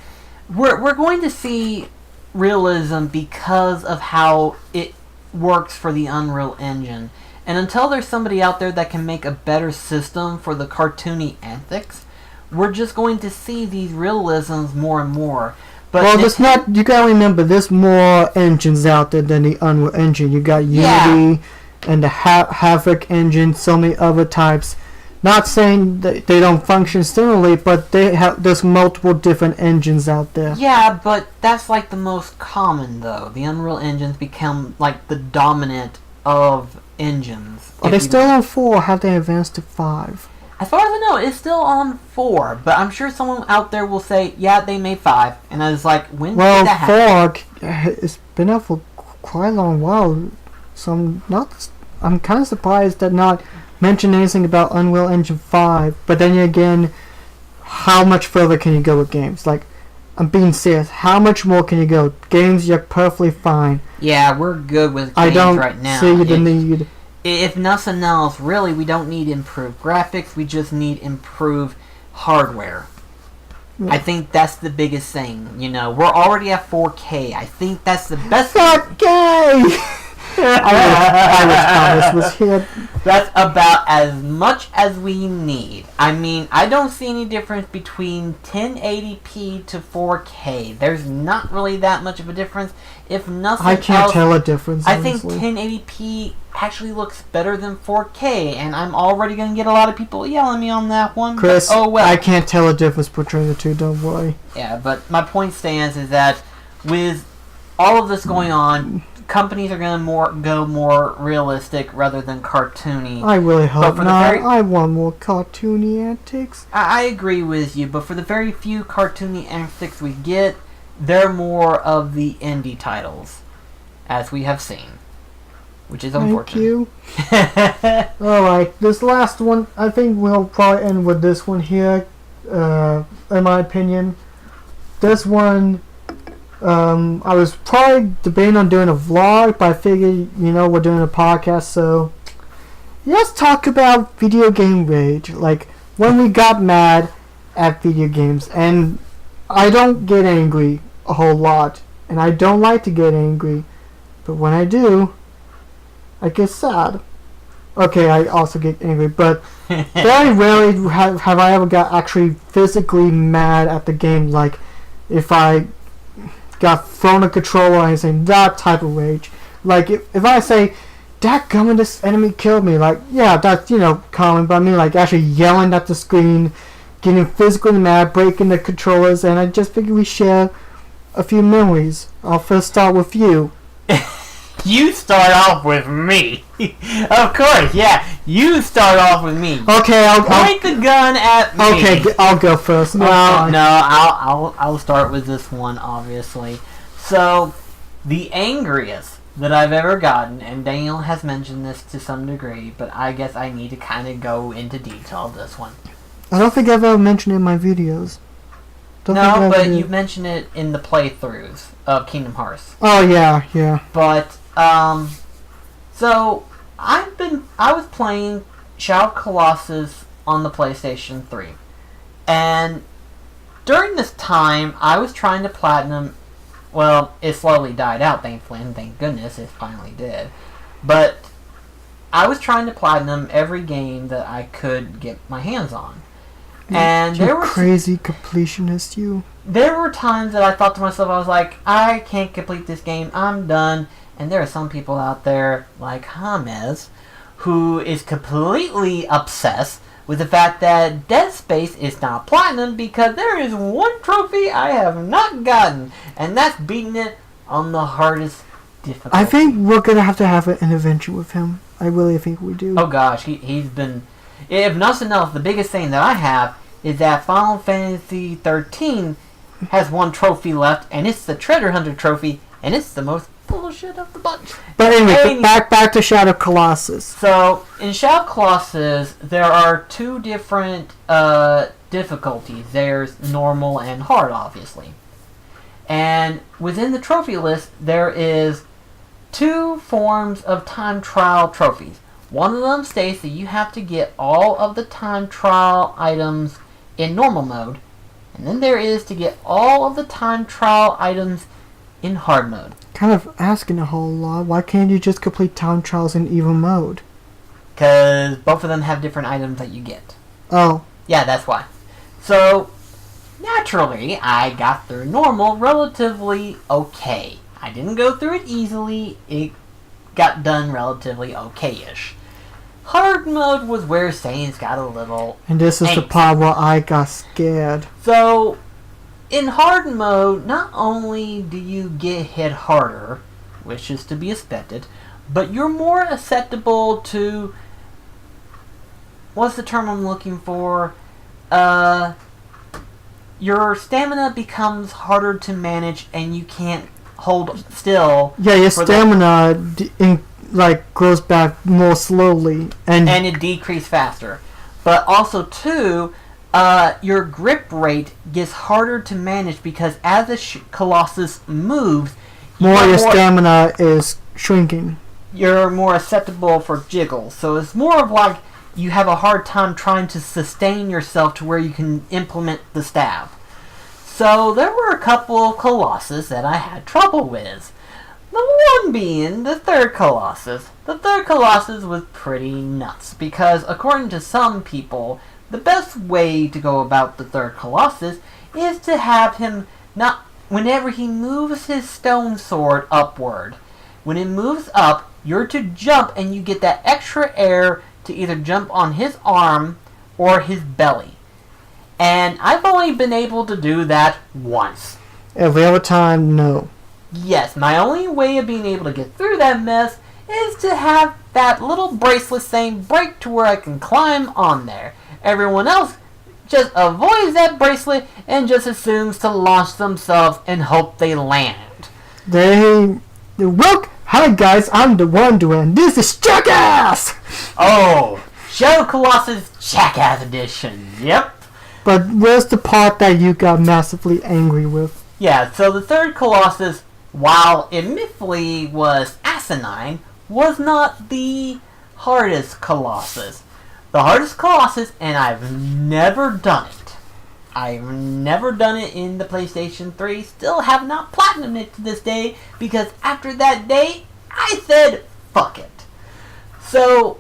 B: we're going to see realism because of how it works for the Unreal Engine. And until there's somebody out there that can make a better system for the cartoony antics, we're just going to see these realisms more and more. But
A: well, there's not. You gotta remember, there's more engines out there than the Unreal Engine. You got Unity and the Havoc engine, so many other types. Not saying that they don't function similarly, but there's multiple different engines out there.
B: Yeah, but that's like the most common, though. The Unreal Engines become like the dominant of engines.
A: Are they still on 4, or have they advanced to 5?
B: As far as I know, it's still on 4, but I'm sure someone out there will say, yeah, they made 5. And I was like, when did that happen?
A: 4, it's been out for quite a long while, so I'm kind of surprised that not mention anything about Unreal Engine 5, but then again, how much further can you go with games? Like, I'm being serious, how much more can you go? Games, you're perfectly fine.
B: Yeah, we're good with games
A: right now.
B: right now.
A: I don't see the need.
B: If nothing else, really, we don't need improved graphics, we just need improved hardware. Yeah. I think that's the biggest thing, you know. We're already at 4K. I think that's the best...
A: 4K! I wish Thomas was here.
B: That's about as much as we need. I mean, I don't see any difference between 1080p to 4K. There's not really that much of a difference. If nothing else,
A: I can't tell a difference.
B: I think 1080p actually looks better than 4K, and I'm already going to get a lot of people yelling at me on that one.
A: Chris,
B: oh well.
A: I can't tell a difference between the two, don't worry.
B: Yeah, but my point stands is that with all of this going on, companies are going to go more realistic rather than cartoony.
A: I really hope not. I want more cartoony antics.
B: I agree with you, but for the very few cartoony antics we get, they're more of the indie titles, as we have seen, which is unfortunate.
A: Thank you. Alright, this last one, I think we'll probably end with this one here, in my opinion. This one, I was probably debating on doing a vlog, but I figured, we're doing a podcast, so let's talk about video game rage. Like, when we got mad at video games. And I don't get angry a whole lot, and I don't like to get angry, but when I do, I get sad. Okay, I also get angry, but very rarely have I ever got actually physically mad at the game, like if I got thrown a controller or anything, that type of rage. Like, if I say, dadgummit, this enemy killed me, like, yeah, that's, common, but I mean, like, actually yelling at the screen, getting physically mad, breaking the controllers, and I just figured we share a few memories. I'll first start with you.
B: You start off with me. Of course, yeah. You start off with me.
A: Okay, I'll
B: point the gun at me.
A: Okay, I'll go first.
B: I'll start with this one, obviously. So, the angriest that I've ever gotten, and Daniel has mentioned this to some degree, but I guess I need to kind of go into detail of this one.
A: I don't think I've ever mentioned it in my videos.
B: No, but you've mentioned it in the playthroughs of Kingdom Hearts.
A: Oh, yeah.
B: But, so, I was playing Shadow of Colossus on the PlayStation 3. And during this time, I was trying to platinum. Well, it slowly died out, thankfully, and thank goodness it finally did. But I was trying to platinum every game that I could get my hands on. And
A: there were crazy completionist, you.
B: There were times that I thought to myself, I was like, I can't complete this game, I'm done. And there are some people out there, like James, who is completely obsessed with the fact that Dead Space is not platinum because there is one trophy I have not gotten, and that's beating it on the hardest difficulty.
A: I think we're going to have an intervention with him. I really think we do.
B: Oh gosh, he's been... If nothing else, the biggest thing that I have is that Final Fantasy 13 has one trophy left, and it's the Treasure Hunter trophy, and it's the most bullshit of the bunch.
A: But anyway, back to Shadow of Colossus.
B: So, in Shadow of Colossus, there are two different difficulties. There's normal and hard, obviously. And within the trophy list, there is two forms of time trial trophies. One of them states that you have to get all of the time trial items in normal mode, and then there is to get all of the time trial items in hard mode.
A: Kind of asking a whole lot. Why can't you just complete time trials in even mode?
B: Because both of them have different items that you get.
A: Oh.
B: Yeah, that's why. So, naturally, I got through normal relatively okay. I didn't go through it easily. It got done relatively okay-ish. Hard mode was where things got a little
A: And this is
B: angst.
A: the part where I got scared.
B: So, in hard mode, not only do you get hit harder, which is to be expected, but you're more susceptible to... What's the term I'm looking for? Your stamina becomes harder to manage and you can't hold still.
A: Yeah, your stamina grows back more slowly, and
B: it decreases faster. But also too, your grip rate gets harder to manage because as the Colossus moves,
A: your stamina is shrinking.
B: You're more susceptible for jiggles. So it's more of like you have a hard time trying to sustain yourself to where you can implement the stab. So there were a couple of Colossus that I had trouble with. The one being the third Colossus. The third Colossus was pretty nuts because according to some people, the best way to go about the third Colossus is to have him not... Whenever he moves his stone sword upward, when it moves up, you're to jump and you get that extra air to either jump on his arm or his belly. And I've only been able to do that once.
A: Every other time, no.
B: Yes, my only way of being able to get through that mess is to have that little bracelet saying break to where I can climb on there. Everyone else just avoids that bracelet and just assumes to launch themselves and hope they land.
A: Hi guys, I'm the one doing this is Jackass!
B: Oh, Shadow Colossus Jackass Edition, yep.
A: But where's the part that you got massively angry with?
B: Yeah, so the third Colossus, while admittedly was asinine, was not the hardest Colossus. The hardest Colossus, and I've never done it. I've never done it in the PlayStation 3. Still have not platinumed it to this day, because after that day, I said, fuck it. So,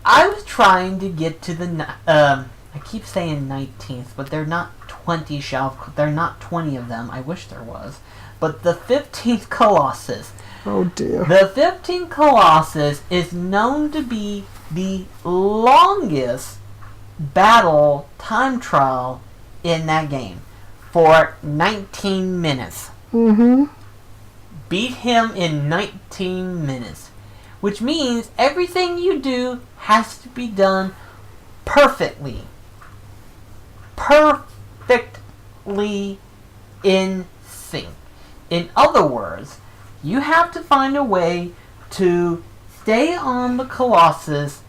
B: I was trying to get to the, I keep saying 19th, but they're not 20 they're not 20 of them. I wish there was. But the 15th Colossus.
A: Oh dear.
B: The 15th Colossus is known to be the longest battle time trial in that game. For 19 minutes.
A: Mm-hmm.
B: Beat him in 19 minutes. Which means everything you do has to be done perfectly. Perfectly in sync. In other words, you have to find a way to stay on the Colossus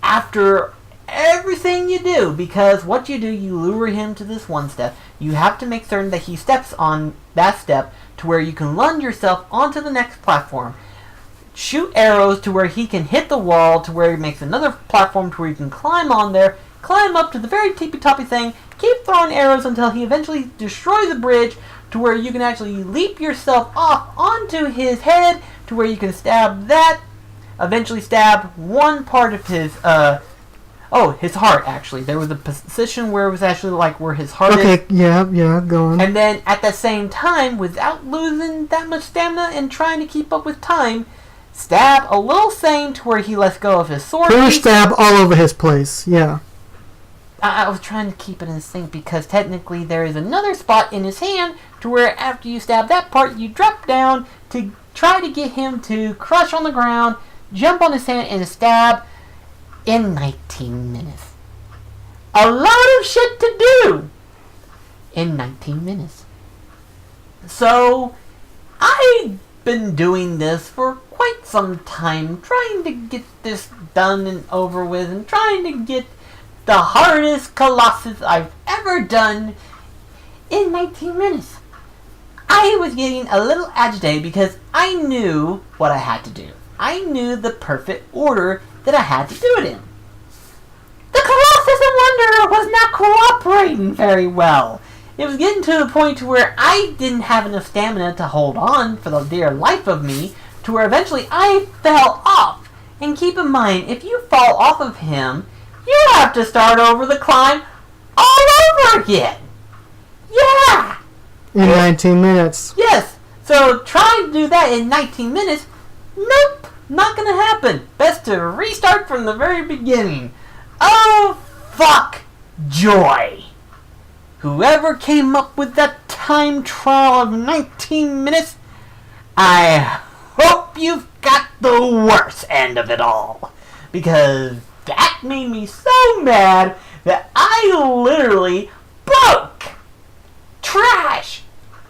B: after everything you do, because what you do, you lure him to this one step. You have to make certain that he steps on that step to where you can lunge yourself onto the next platform. Shoot arrows to where he can hit the wall, to where he makes another platform to where you can climb on there, climb up to the very tippy-toppy thing, keep throwing arrows until he eventually destroys the bridge, to where you can actually leap yourself off onto his head, to where you can stab that, eventually stab one part of his, his heart, actually. There was a position where it was actually like where his heart is.
A: Okay, yeah, go on.
B: And then, at the same time, without losing that much stamina and trying to keep up with time, stab a little Sane to where he lets go of his sword.
A: Pretty much stab all over his place, yeah.
B: I was trying to keep it in sync because technically there is another spot in his hand to where after you stab that part, you drop down to try to get him to crush on the ground, jump on his hand, and stab in 19 minutes. A lot of shit to do in 19 minutes. So, I've been doing this for quite some time, trying to get this done and over with, and trying to get the hardest Colossus I've ever done in 19 minutes. I was getting a little agitated because I knew what I had to do. I knew the perfect order that I had to do it in. The Colossus of Wonder was not cooperating very well. It was getting to the point to where I didn't have enough stamina to hold on for the dear life of me, to where eventually I fell off. And keep in mind, if you fall off of him, you have to start over the climb all over again. Yeah!
A: In 19 minutes.
B: Yes. So trying to do that in 19 minutes, nope, not gonna happen. Best to restart from the very beginning. Oh, fuck joy. Whoever came up with that time trial of 19 minutes, I hope you've got the worst end of it all. Because that made me so mad that I literally broke, trash,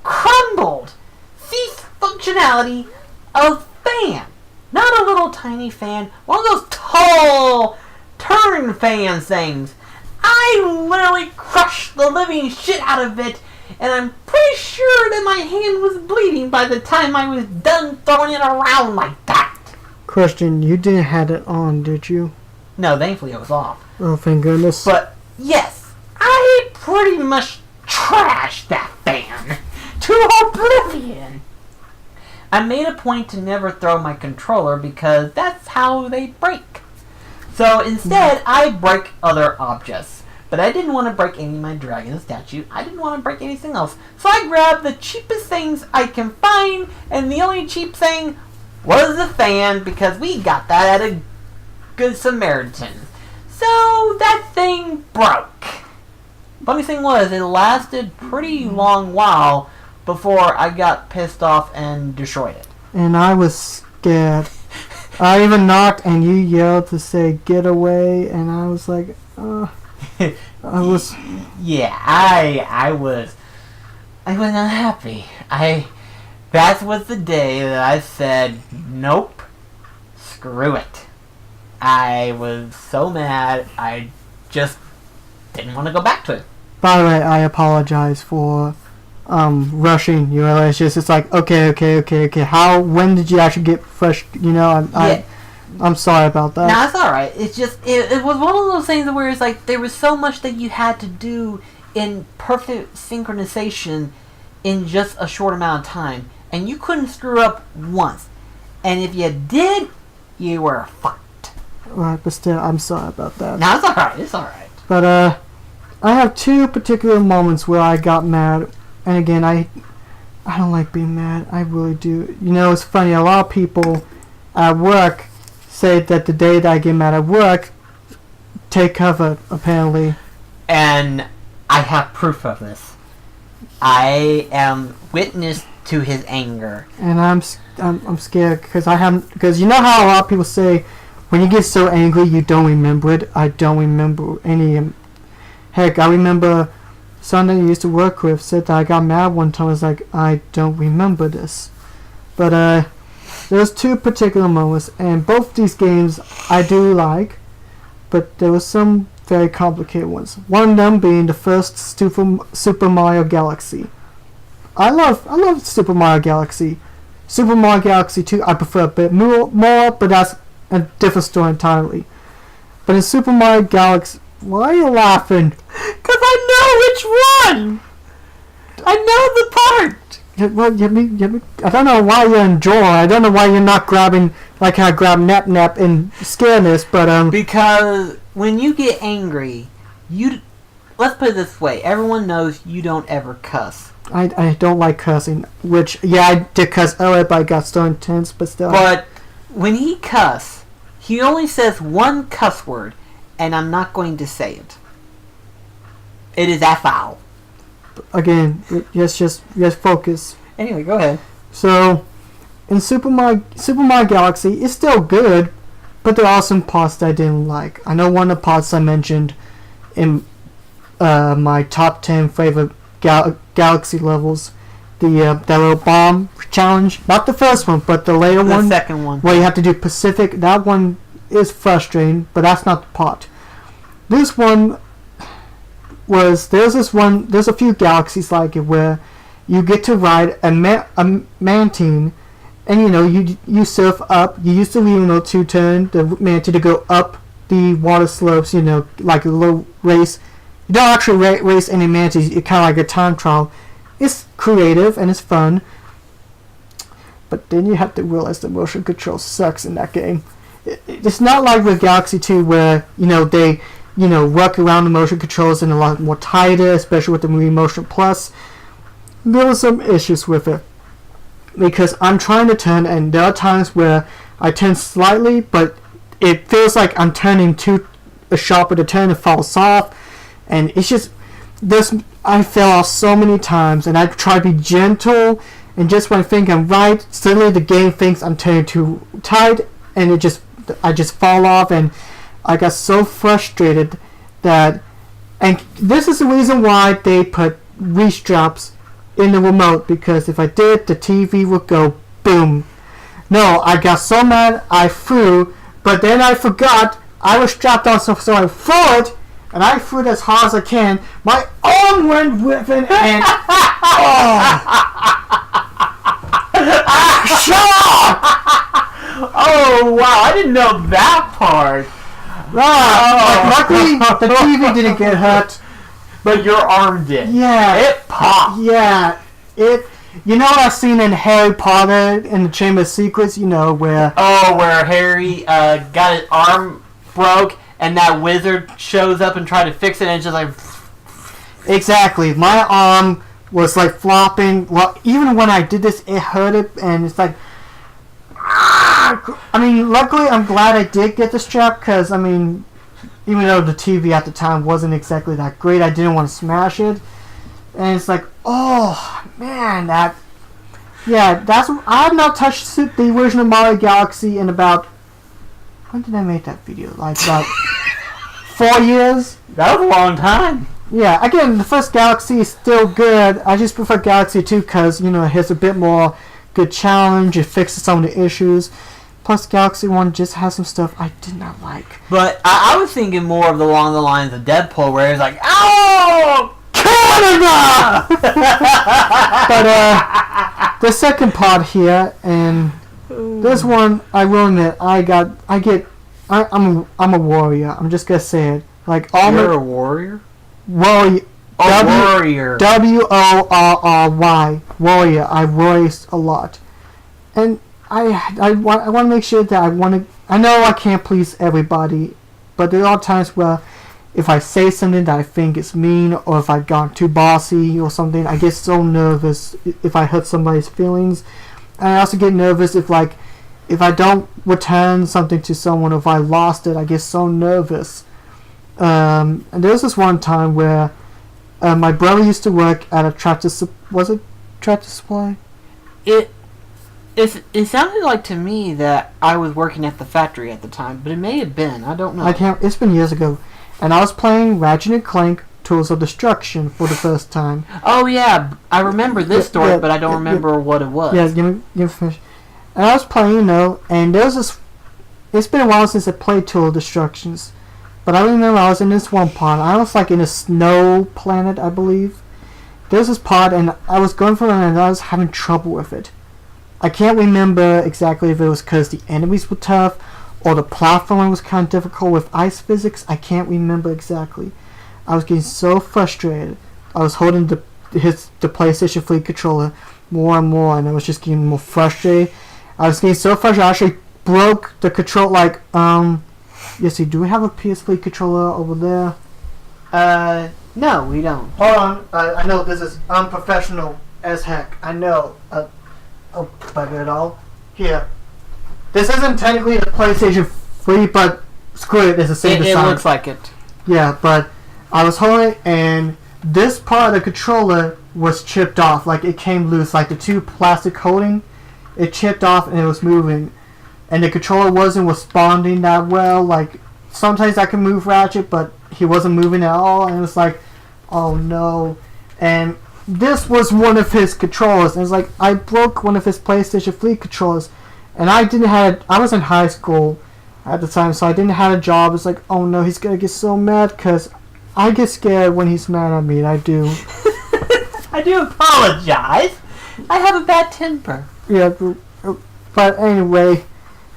B: crumbled, ceased functionality of fan. Not a little tiny fan, one of those tall turn fan things. I literally crushed the living shit out of it, and I'm pretty sure that my hand was bleeding by the time I was done throwing it around like that.
A: Question, you didn't have it on, did you?
B: No, thankfully it was off.
A: Oh, thank goodness.
B: But, yes, I pretty much trashed that fan to oblivion. I made a point to never throw my controller because that's how they break. So instead, I break other objects. But I didn't want to break any of my dragon statue. I didn't want to break anything else. So I grabbed the cheapest things I can find, and the only cheap thing was the fan because we got that at a Good Samaritan. So that thing broke. Funny thing was, it lasted pretty long while before I got pissed off and destroyed it.
A: And I was scared. I even knocked and you yelled to say get away, and I was like, I was...
B: Yeah, I was unhappy. That was the day that I said, nope, screw it. I was so mad, I just didn't want to go back to it.
A: By the way, I apologize for rushing. It's like okay. When did you actually get fresh? I'm sorry about that.
B: No, it's alright. It's just, it was one of those things where it's like, there was so much that you had to do in perfect synchronization in just a short amount of time. And you couldn't screw up once. And if you did, you were fucked.
A: Right, but still, I'm sorry about that.
B: No, it's alright.
A: But, I have two particular moments where I got mad. And again, I don't like being mad. I really do. It's funny, a lot of people at work say that the day that I get mad at work, take cover, apparently.
B: And I have proof of this. I am witness to his anger.
A: And I'm scared because you know how a lot of people say when you get so angry you don't remember it. I don't remember any. Heck, I remember someone that I used to work with said that I got mad one time. I was like, I don't remember this. But there's two particular moments, and both these games I do like, but there was some very complicated ones. One of them being the first Super Mario Galaxy. I love Super Mario Galaxy. Super Mario Galaxy 2 I prefer a bit more, but that's a different story entirely. But in Super Mario Galaxy, why are you laughing?
B: 'Cause I know which one! I know the part!
A: Well, I don't know why you're enjoying. I don't know why you're not grabbing like how I grab Nap in Scareness, but
B: because when you get angry, let's put it this way: everyone knows you don't ever cuss.
A: I don't like cussing. Which I did cuss earlier, but I got so intense. But still.
B: But when he cuss, he only says one cuss word, and I'm not going to say it. It is that foul.
A: Again, just focus.
B: Anyway, go ahead.
A: So, in Super Mario Galaxy, it's still good, but there are some parts that I didn't like. I know one of the parts I mentioned in my top 10 favorite Galaxy levels, that little bomb challenge. Not the first one, but the later one.
B: The second one.
A: Where you have to do Pacific. That one is frustrating, but that's not the part. This one there's a few galaxies like it where you get to ride a mantine, and you surf up. You use the wheel to turn the mantine to go up the water slopes, like a little race. You don't actually race any mantises. It's kind of like a time trial. It's creative and it's fun, but then you have to realize the motion control sucks in that game. It's not like with Galaxy 2 where they work around the motion controls and a lot more tighter, especially with the Wii Motion Plus. There were some issues with it because I'm trying to turn, and there are times where I turn slightly, but it feels like I'm turning too sharp to turn and falls off, and it's just I fell off so many times, and I try to be gentle, and just when I think I'm right, suddenly the game thinks I'm turning too tight, and I just fall off, and I got so frustrated and this is the reason why they put reach straps in the remote, because if I did, the TV would go boom. No, I got so mad I threw, but then I forgot I was strapped on, so I threw it, and I threw it as hard as I can. My arm went with it, and
B: Oh wow, I didn't know that part.
A: Luckily, the TV didn't get hurt.
B: But your arm did.
A: Yeah.
B: It popped.
A: Yeah. You know what I've seen in Harry Potter in the Chamber of Secrets, where...
B: Oh, where Harry got his arm broke, and that wizard shows up and tried to fix it, and it's just like...
A: Exactly. My arm was like flopping. Well, even when I did this, it hurt it, and it's like... I mean, luckily, I'm glad I did get the strap, because, even though the TV at the time wasn't exactly that great, I didn't want to smash it. And it's like, oh, man, I have not touched the original Mario Galaxy in about... When did I make that video? Like, about 4 years?
B: That was a long time.
A: Yeah, again, the first Galaxy is still good. I just prefer Galaxy 2 because, it has a bit more good challenge. It fixes some of the issues. Plus, Galaxy 1 just has some stuff I did not like.
B: But I was thinking more along the lines of Deadpool, where it's like, "Oh, Canada!"
A: But the second part here, and this one, I will admit, I'm a warrior. I'm just gonna say it. Like
B: You're a warrior.
A: Warrior.
B: Warrior.
A: WORRY. Warrior. I worry a lot, and I want to make sure that I know I can't please everybody, but there are times where if I say something that I think is mean, or if I've gone too bossy or something, I get so nervous if I hurt somebody's feelings. And I also get nervous if I don't return something to someone, or if I lost it, I get so nervous. And there was this one time where my brother used to work at a tractor supply?
B: It sounded like to me that I was working at the factory at the time, but it may have been. I don't know.
A: It's been years ago. And I was playing Ratchet & Clank Tools of Destruction for the first time.
B: Oh yeah, I remember this story, but I don't remember what it was.
A: Yeah, give me finish. And I was playing, and there was this. It's been a while since I played Tool of Destructions, but I remember I was in this one part. I was like in a snow planet, I believe. There's this part, and I was going for it, and I was having trouble with it. I can't remember exactly if it was because the enemies were tough, or the platforming was kind of difficult with ice physics. I can't remember exactly. I was getting so frustrated. I was holding the PlayStation 3 controller more and more, and I was just getting more frustrated. I was getting so frustrated, I actually broke the control. Yes, do we have a PS3 controller over there?
B: No, we don't.
A: Hold on. I know this is unprofessional as heck. I know. Bugger it all. Here. This isn't technically a PlayStation 3, but screw it, it's the same design.
B: It looks like it.
A: Yeah, but I was holding it, and this part of the controller was chipped off. Like, it came loose. Like, the two plastic holding, it chipped off, and it was moving. And the controller wasn't responding that well. Like, sometimes I can move Ratchet, but he wasn't moving at all, and it was like, oh no. And this was one of his controllers, and it's like, I broke one of his PlayStation 3 controllers. And I was in high school at the time, so I didn't have a job. It's like, oh no, he's gonna get so mad, because I get scared when he's mad at me, and I do.
B: I do apologize. I have a bad temper.
A: Yeah, but anyway,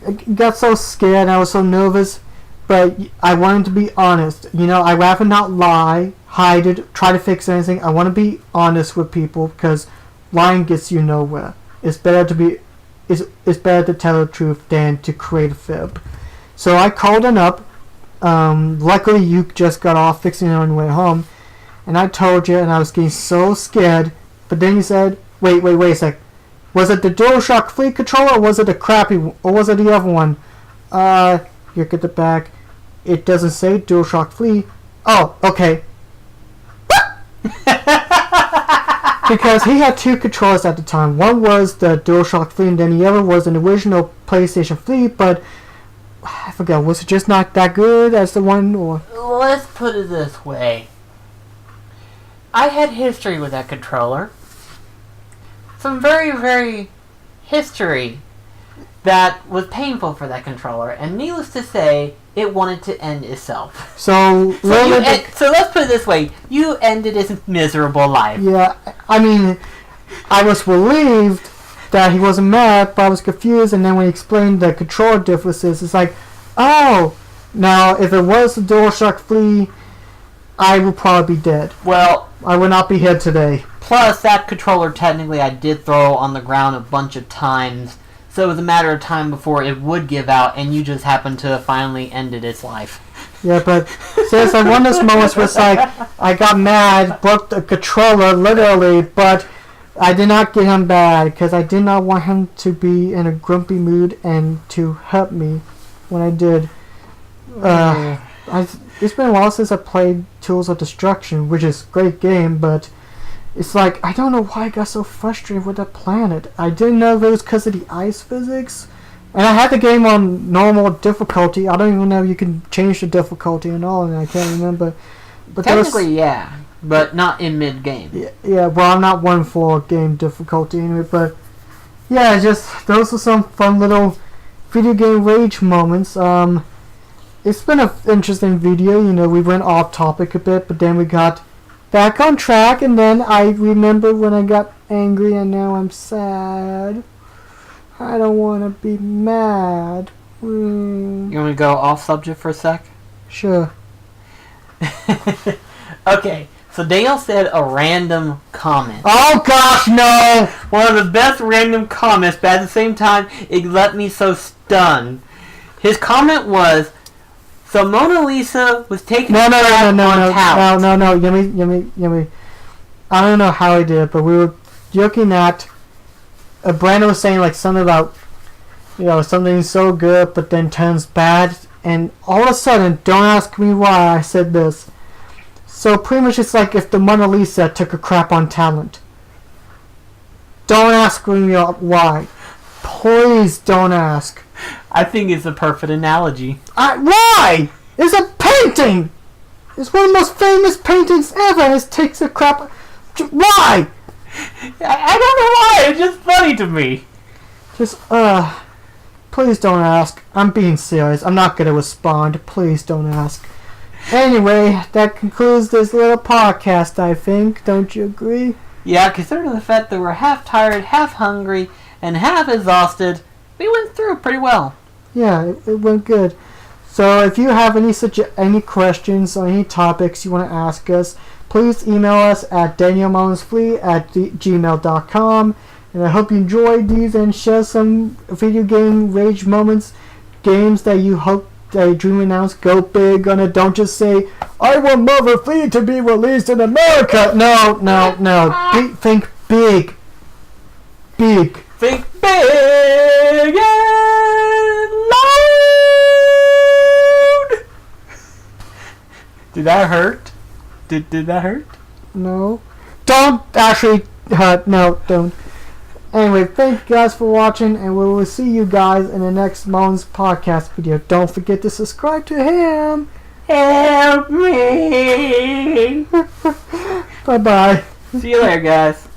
A: I got so scared, and I was so nervous, but I wanted to be honest. I rather not lie, hide it, try to fix anything. I want to be honest with people, because lying gets you nowhere. It's better to tell the truth than to create a fib. So I called him up. Luckily, you just got off fixing it on your way home. And I told you, and I was getting so scared. But then you said, wait a sec. Was it the DualShock 3 controller, or was it the crappy one? Or was it the other one? Here, get it back. It doesn't say DualShock 3. Oh, okay. Because he had two controllers at the time. One was the DualShock 3, and then the other was an original PlayStation 3, but I forgot, was it just not that good as the one, or?
B: Let's put it this way. I had history with that controller. Some very, very history that was painful for that controller, and needless to say, it wanted to end itself.
A: So
B: let's put it this way: you ended its miserable life.
A: Yeah, I mean, I was relieved that he wasn't mad, but I was confused. And then when he explained the control differences, it's like, oh, now if it was the DualShock 3, I would probably be dead.
B: Well,
A: I would not be here today.
B: Plus, that controller technically I did throw on the ground a bunch of times. So it was a matter of time before it would give out, and you just happened to finally ended its life.
A: Yeah, but seriously, one of those moments was like, I got mad, broke the controller, literally, but I did not get him bad, because I did not want him to be in a grumpy mood and to hurt me when I did. It's been a while since I played Tools of Destruction, which is a great game, but it's like, I don't know why I got so frustrated with that planet. I didn't know if it was because of the ice physics. And I had the game on normal difficulty. I don't even know if you can change the difficulty and all, and I can't remember. But
B: technically, yeah, but not in mid-game.
A: Yeah, well, I'm not one for game difficulty anyway, but yeah, just, those are some fun little video game rage moments. It's been an interesting video, we went off topic a bit, but then we got back on track, and then I remember when I got angry, and now I'm sad. I don't want to be mad.
B: You want me to go off subject for a sec?
A: Sure.
B: Okay, so Daniel said a random comment.
A: Oh gosh, no!
B: One of the best random comments, but at the same time, it left me so stunned. His comment was, so Mona Lisa was taking
A: No,
B: talent.
A: Yummy. I don't know how he did it, but we were joking at. Brandon was saying like something about, something so good, but then turns bad, and all of a sudden, don't ask me why I said this. So pretty much it's like if the Mona Lisa took a crap on talent. Don't ask me why. Please don't ask.
B: I think it's a perfect analogy.
A: Why? It's a painting! It's one of the most famous paintings ever, and it takes a crap. Why?
B: I don't know why, it's just funny to me.
A: Please don't ask. I'm being serious. I'm not gonna respond. Please don't ask. Anyway, that concludes this little podcast, I think. Don't you agree?
B: Yeah, considering the fact that we're half tired, half hungry, and half exhausted, we went through pretty well.
A: Yeah, it went good. So if you have any questions or any topics you want to ask us, please email us at danielmullinsflea@gmail.com. And I hope you enjoyed these and share some video game rage moments, games that you hope that you dream announce. Go big on it. Don't just say, I want Marvel Flea to be released in America. No. Think big. Big.
B: Think big and loud. Did that hurt? Did that hurt?
A: No. Don't actually hurt. No, don't. Anyway, thank you guys for watching, and we will see you guys in the next Mullins podcast video. Don't forget to subscribe to him.
B: Help me.
A: Bye-bye.
B: See you later, guys.